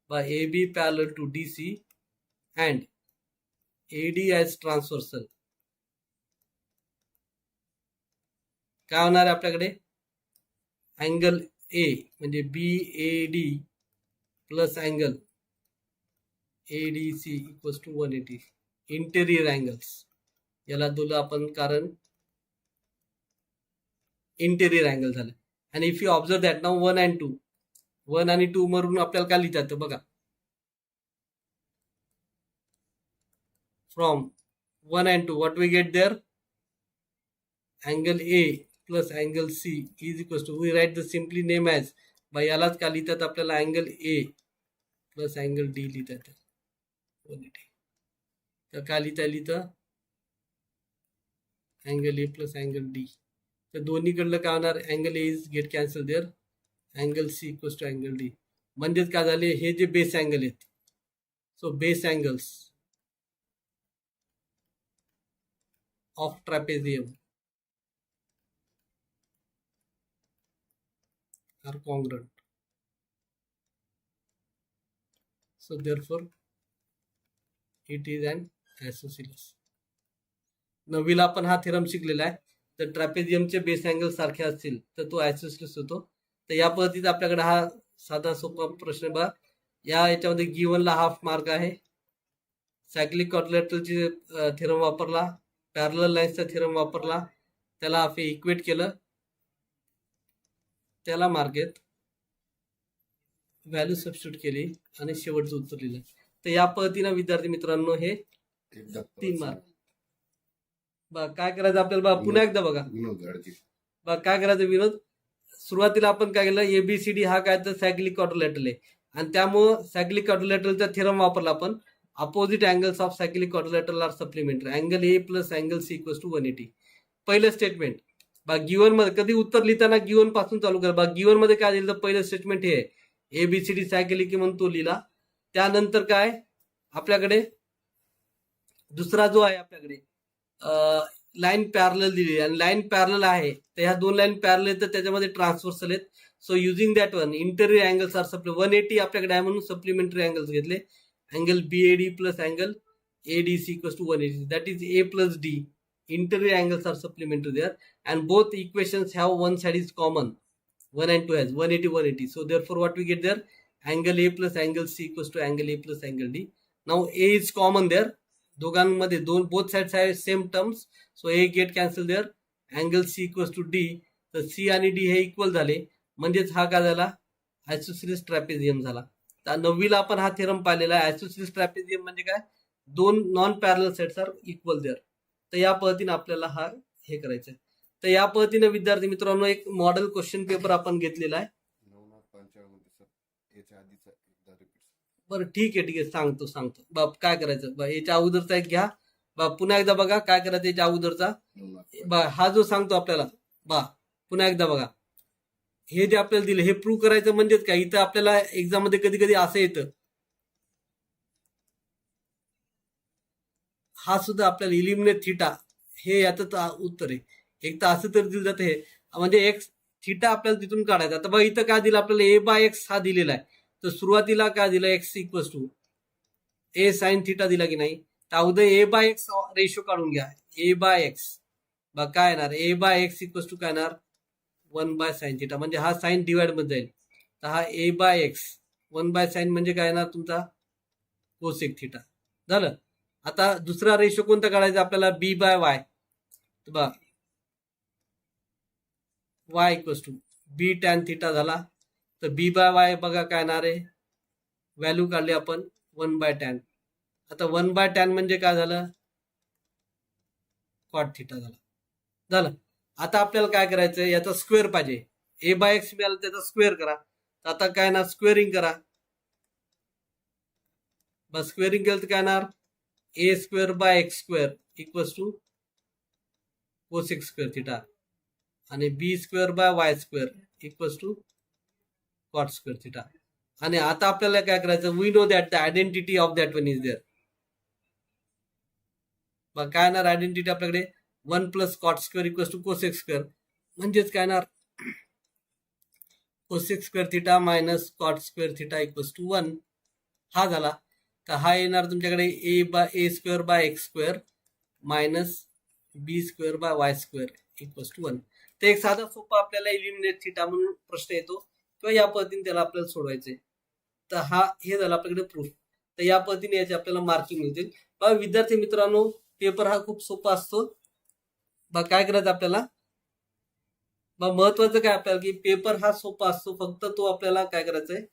by AB parallel to DC and AD as transversal. काय होणार आहे आपल्याकडे, angle A म्हणजे BAD plus angle ADC equals to 180 interior angles. याला दिलं आपण कारण interior angle झालं. आणि इफ यू ऑब्झर्व दॅट नाव 1 and 2 1 आणि 2 मधून आपल्याला काय लिहिता येतं बघा. From 1 and 2 what we get there, angle A plus angle C is equals to, we write the simply name as, by यालाच का लिहितात आपल्याला angle A plus angle D लिहिता येतं 180. तर काय लिहितं angle A plus angle D. तर दोन्हीकडलं काय होणार, angle A is get cancel there, angle C equals to angle D. म्हणजेच काय झाले, हे जे बेस अँगल आहेत, so base angles of trapezium are congruent. So therefore it is an isosceles. नववीला आपण हा थेरम शिकलेला आहे. तर ट्रॅपेझियमचे बेस अँगल सारखे असतील तर तो आयसोसेलेस होतो. तर या पद्धतीचा आपल्याकडे हा साधा सोपा प्रश्न बघा. याच्यामध्ये गिव्हनला हाफ मार्क आहे. सायक्लिक क्वाड्रिलॅटरलची थेरम वापरला, पॅरलल लाईन्सचा थेरम वापरला, त्याला आपण इक्वेट केलं, त्याला मार्क आहेत, व्हॅल्यू सबस्टिट्यूट केली आणि शेवटचं उत्तर लिहिलं. तर या पद्धतीनं विद्यार्थी मित्रांनो हे 3 मार्क. बघा काय करायचं आपल्याला, बघा पुन्हा एकदा बघा बघा काय करायचं विनोद. सुरुवातीला आपण काय केलं, ABCD हा काय तर सायक्लिक क्वाड्रिलॅटरल आहे आणि त्यामुळं सायक्लिक क्वाड्रिलॅटरलचा थेरम वापरला आपण. Opposite angles of cyclic quadrilateral are supplementary, angle A plus angle C equals to 180. पहिलं स्टेटमेंट बा गिव्हन मध्ये कधी उत्तर लिहिताना गिव्हन पासून चालू करा. बा गिव्हन मध्ये काय दिलं, पहिलं स्टेटमेंट हे ABCD सायक्लिक म्हणून तो लिहिला. त्यानंतर काय आपल्याकडे दुसरा जो आहे, आपल्याकडे लाईन पॅरलल दिली आणि लाईन पॅरलल आहे, तर ह्या 2 लाईन पॅरलल तर त्याच्यामध्ये ट्रान्सव्हर्सल आहेत. So using that one interior angles are 180 आपल्याकडे आहे म्हणून सप्लिमेंटरी अँगल्स घेतले. Angle BAD plus angle ADC equals to 180, that is A plus D. Interior angles are supplementary there, and both equations have one side is common. 1 and 2 has 180 180. So therefore what we get there, angle A plus angle C equals to angle A plus angle D. Now A is common there, दोघांमध्ये both sides have same terms, so A get cancel there, angle C equals to D. तर C आणि D हे equal झाले, म्हणजेच हा काय झाला, isosceles trapezium झाला. तर 9वीला आपण हा थेरम पाहिलेला आहे. आयसोसेलेस ट्रॅपेझियम म्हणजे काय, 2 non parallel sets are equal there. तर या पद्धतीने आपल्याला हा हे करायचं आहे. तर या पद्धतीने विद्यार्थी मित्रांनो एक मॉडेल क्वेश्चन पेपर आपण घेतलेला आहे. बरं ठीक आहे सांगतो बाप काय करायचं बा. याच्या अगोदरचा एक घ्या बा, पुन्हा एकदा बघा काय करायचं याच्या अगोदरचा बा. हा जो सांगतो आपल्याला बा, पुन्हा एकदा बघा. हे जे आपल्याला दिलं हे प्रूव्ह करायचं म्हणजेच काय, इथं आपल्याला एक्झाम मध्ये कधी कधी असं येतं, हा सुद्धा आपल्याला इलिमिनेट थिटा, हे याचं उत्तर आहे. एक तर असं तर दिलं जातं, हे म्हणजे एक्स थिटा आपल्याला तिथून काढायचा. आता बघा इथं काय दिलं आपल्याला, A/X हा दिलेला आहे. तर सुरुवातीला काय दिलं, X equals to A sine theta दिला की नाही. तर अगोदर A/X रेशो काढून घ्या. A/X बघा काय येणार, A/X इक्वल्स टू काय येणार 1/sin थिटा, म्हणजे हा साइन डिवाइड मध्ये जाईल. तर हा A/X 1/sin म्हणजे काय येणार तुमचा कोसेक थिटा झालं. आता दुसरा रेशो कोणता काढायचा आपल्याला, B/Y. बघा Y equals to B tan theta झाला. तर B/Y बघा काय येणार आहे, व्हॅल्यू काढली आपण 1/tan. आता 1/tan म्हणजे काय झालं, cot थिटा झालं. आता आपल्याला काय करायचं, याचा स्क्वेअर पाहिजे. A/X मिळाला त्याचा स्क्वेअर करा. तर आता काय येणार, स्क्वेअरिंग करा. बस स्क्वेअरिंग केलं तर काय येणार, A²/X² equals to cosec square theta आणि B²/Y² equals to cot square theta. आणि आता आपल्याला काय करायचं, we know that the identity of that one is there. बघा काय येणार आयडेंटिटी आपल्याकडे, 1 plus cot square equals to cosec square, म्हणजेच काय येणार cosec square theta minus cot square theta equals to 1. हा झाला. तर हा येणार तुमच्याकडे A² by X² minus B² by Y² equals to 1. तर एक साधा सोपा आपल्याला इलिमिनेट थिटा म्हणून प्रश्न येतो किंवा या पद्धतीने त्याला आपल्याला सोडवायचंय. तर हे झालं आपल्याकडे प्रूफ. तर या पद्धतीने याचे आपल्याला मार्किंग मिळतील. बघा विद्यार्थी मित्रांनो, पेपर हा खूप सोपा असतो. बघा काय करायचं आपल्याला, मग महत्वाचं काय आपल्याला की पेपर हा सोपा असतो, फक्त तो आपल्याला काय करायचा आहे,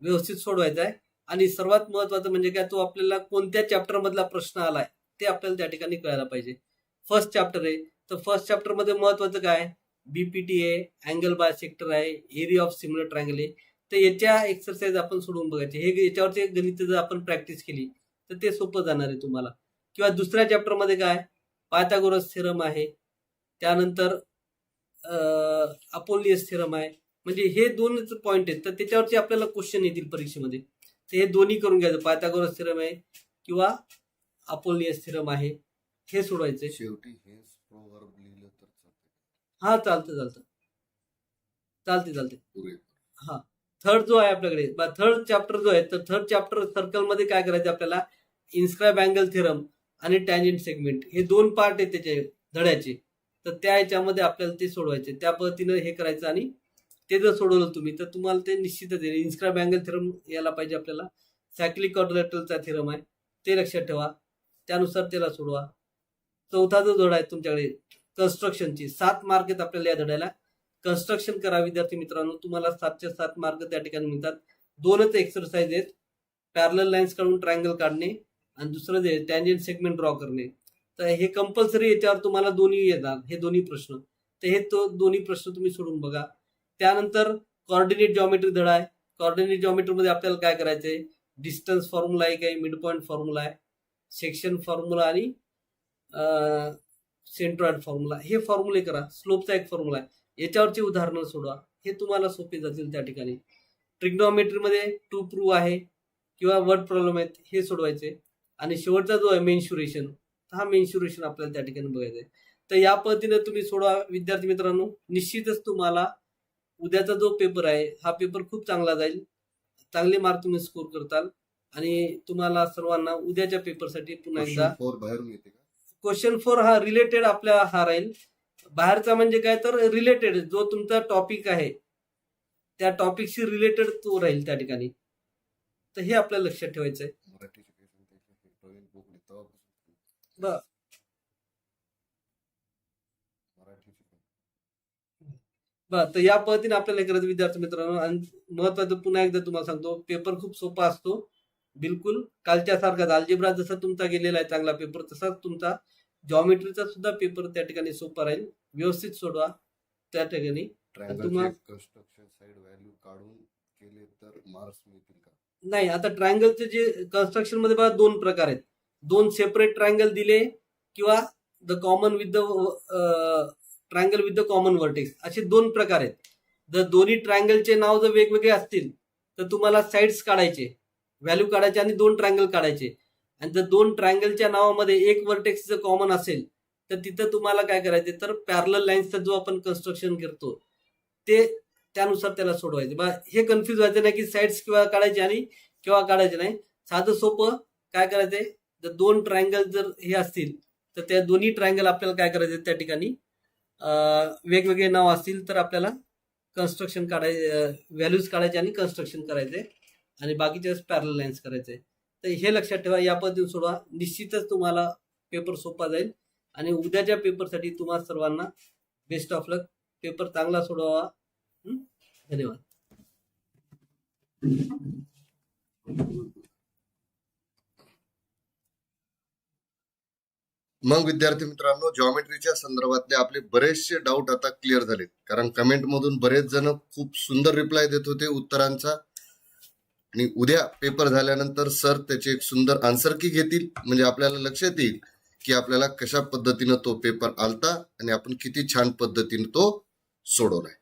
व्यवस्थित सोडवायचा आहे. आणि सर्वात महत्वाचं म्हणजे काय, तो आपल्याला कोणत्या चॅप्टर मधला प्रश्न आलाय ते आपल्याला त्या ठिकाणी कळायला पाहिजे. फर्स्ट चॅप्टर आहे तर फर्स्ट चॅप्टर मध्ये महत्वाचं काय, बीपीटी आहे, अँगल बाय सेक्टर आहे, एरिया ऑफ सिमिलर ट्रायंगल आहे. तर याच्या एक्सरसाइज आपण सोडून बघायचे. हे याच्यावरचे गणित जर आपण प्रॅक्टिस केली तर ते सोपं जाणार आहे तुम्हाला. किंवा दुसऱ्या चॅप्टर मध्ये काय, पायथागोरस थेरम आहे, त्यानंतर अपोलियस थेरम आहे. म्हणजे हे दोनच पॉइंट आहेत, तर त्याच्यावरचे आपल्याला क्वेश्चन येतील परीक्षेमध्ये. तर हे दोन्ही करून घ्यायचं, पायथागोरस थेरम आहे किंवा अपोलियस थेरम आहे, हे सोडवायचे. शेवटी हे प्रोव्हर्ब लिहिलं तर चालते. हा चालते. हा थर्ड जो आहे आपल्याकडे, थर्ड चॅप्टर जो आहे, तर थर्ड चॅप्टर सर्कल मध्ये काय करायचं आपल्याला, इन्स्क्राइब अँगल थेरम आणि टँजंट सेगमेंट हे दोन पार्ट आहेत त्याचे धड्याचे. तर त्या याच्यामध्ये आपल्याला ते सोडवायचे. त्या पद्धतीने हे करायचं आणि ते जर सोडवलं तुम्ही तर तुम्हाला ते निश्चितच येईल. इन्स्क्राइब अँगल थेरम यायला पाहिजे आपल्याला. सायक्लिक क्वाड्रिलॅटरलचा थेरम आहे ते लक्षात ठेवा, त्यानुसार त्याला सोडवा. चौथा जो धडा आहे तुमच्याकडे कन्स्ट्रक्शनची, 7 मार्क आहेत आपल्याला या धड्याला. कन्स्ट्रक्शन करा विद्यार्थी मित्रांनो, तुम्हाला 7चे 7 मार्क त्या ठिकाणी मिळतात. दोनच एक्सरसाइज आहेत, पॅरलल लाईन्स काढून ट्रायंगल काढणे आणि दुसरं जे टँजंट सेगमेंट ड्रॉ करणे. तर हे कंपल्सरी, याच्यावर तुम्हाला दोन्ही येणार, हे दोन्ही प्रश्न. तर हे दोन्ही प्रश्न तुम्ही सोडून बघा. त्यानंतर कॉर्डिनेट जॉमेट्री धडा आहे. कॉर्डिनेट जॉमेट्री मध्ये आपल्याला काय करायचंय, डिस्टन्स फॉर्म्युला एक आहे, मिड पॉईंट फॉर्म्युला आहे, सेक्शन फॉर्म्युला आणि सेंट्रॉइड फॉर्म्युला, हे फॉर्म्युले करा. स्लोपचा एक फॉर्म्युला आहे, याच्यावरची उदाहरणं सोडवा. हे तुम्हाला सोपे जातील त्या ठिकाणी. ट्रिग्नॉमेट्री मध्ये टू प्रूव्ह आहे किंवा वर्ड प्रॉब्लेम आहेत, हे सोडवायचे. आणि शेवटचा जो आहे मेन्शुरेशन, हा मेन्शुरेशन आपल्याला त्या ठिकाणी बघायचं आहे. तर या पद्धतीने तुम्ही सोडवा विद्यार्थी मित्रांनो. निश्चितच तुम्हाला उद्याचा जो पेपर आहे हा पेपर खूप चांगला जाईल. चांगले मार्क तुम्ही स्कोर करताल आणि तुम्हाला सर्वांना उद्याच्या पेपरसाठी पुन्हा एकदा बाहेरून येते का क्वेश्चन 4 हा रिलेटेड आपला हा राहील. बाहेरचा म्हणजे काय, तर रिलेटेड जो तुमचा टॉपिक आहे त्या टॉपिकशी रिलेटेड तो राहील त्या ठिकाणी. तर हे आपल्याला लक्षात ठेवायचं आहे. तर या पद्धतीने आपल्याला हे करायचं विद्यार्थी मित्रांनो. आणि महत्वाचं पुन्हा एकदा तुम्हाला सांगतो, पेपर खूप सोपा असतो, बिलकुल कालच्या सारखाच. अल्जेब्रा जसा तुमचा गेलेला आहे चांगला पेपर, तसाच तुमचा जॉमेट्रीचा सुद्धा पेपर त्या ठिकाणी सोपा राहील. व्यवस्थित सोडवा त्या ठिकाणी. कन्स्ट्रक्शन साइड व्हॅल्यू काढून केले तर मार्क्स मिळतील का? नाही, आता ट्रायंगलचे जे कन्स्ट्रक्शन मध्ये बघा 2 प्रकार आहेत. 2 सेपरेट ट्रायंगल दिले किंवा the common with the triangle with the common vertex, असे 2 प्रकार आहेत. जर दोन्ही ट्रायंगलचे नाव जर वेगवेगळे असतील तर तुम्हाला साइड्स काढायचे, व्हॅल्यू काढायचे आणि 2 ट्रायंगल काढायचे. आणि जर 2 ट्रायंगलच्या नावामध्ये एक व्हर्टेक्स जर कॉमन असेल तर तिथं तुम्हाला काय करायचे, तर पॅरलल लाईन्सचा जो आपण कन्स्ट्रक्शन करतो ते त्यानुसार त्याला सोडवायचे. बा हे कन्फ्युज व्हायचं नाही की साइड्स किंवा काढायचे आणि किंवा काढायचे नाही. साधं सोपं काय करायचंय, जर 2 ट्रायंगल जर हे असतील तर त्या दोन्ही ट्रायंगल आपल्याला काय करायचे, त्या ठिकाणी वेगवेगळे नाव असतील तर आपल्याला कन्स्ट्रक्शन काढायचे, व्हॅल्यूज काढायचे आणि कन्स्ट्रक्शन करायचे आणि बाकीचे पॅरलल लाईन्स करायचे. तर हे लक्षात ठेवा, या पद्धतीने सोडवा. निश्चितच तुम्हाला पेपर सोपा जाईल आणि उद्याच्या पेपरसाठी तुम्हाला सर्वांना बेस्ट ऑफ लक. पेपर चांगला सोडवा. धन्यवाद. मग विद्यार्थी मित्रांनो, जॉमेट्रीच्या संदर्भातले आपले बरेचसे डाऊट आता क्लिअर झालेत. कारण कमेंट मधून बरेच जण खूप सुंदर रिप्लाय देत होते उत्तरांचा. आणि उद्या पेपर झाल्यानंतर सर त्याचे एक सुंदर आन्सर की घेतील, म्हणजे आपल्याला लक्षात येईल की आपल्याला कशा पद्धतीनं तो पेपर आलता आणि आपण किती छान पद्धतीने तो सोडवलाय.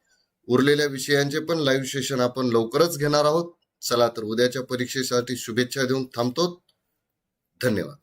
उरलेल्या विषयांचे पण लाईव्ह सेशन आपण लवकरच घेणार आहोत. चला तर उद्याच्या परीक्षेसाठी शुभेच्छा देऊन थांबतो. धन्यवाद.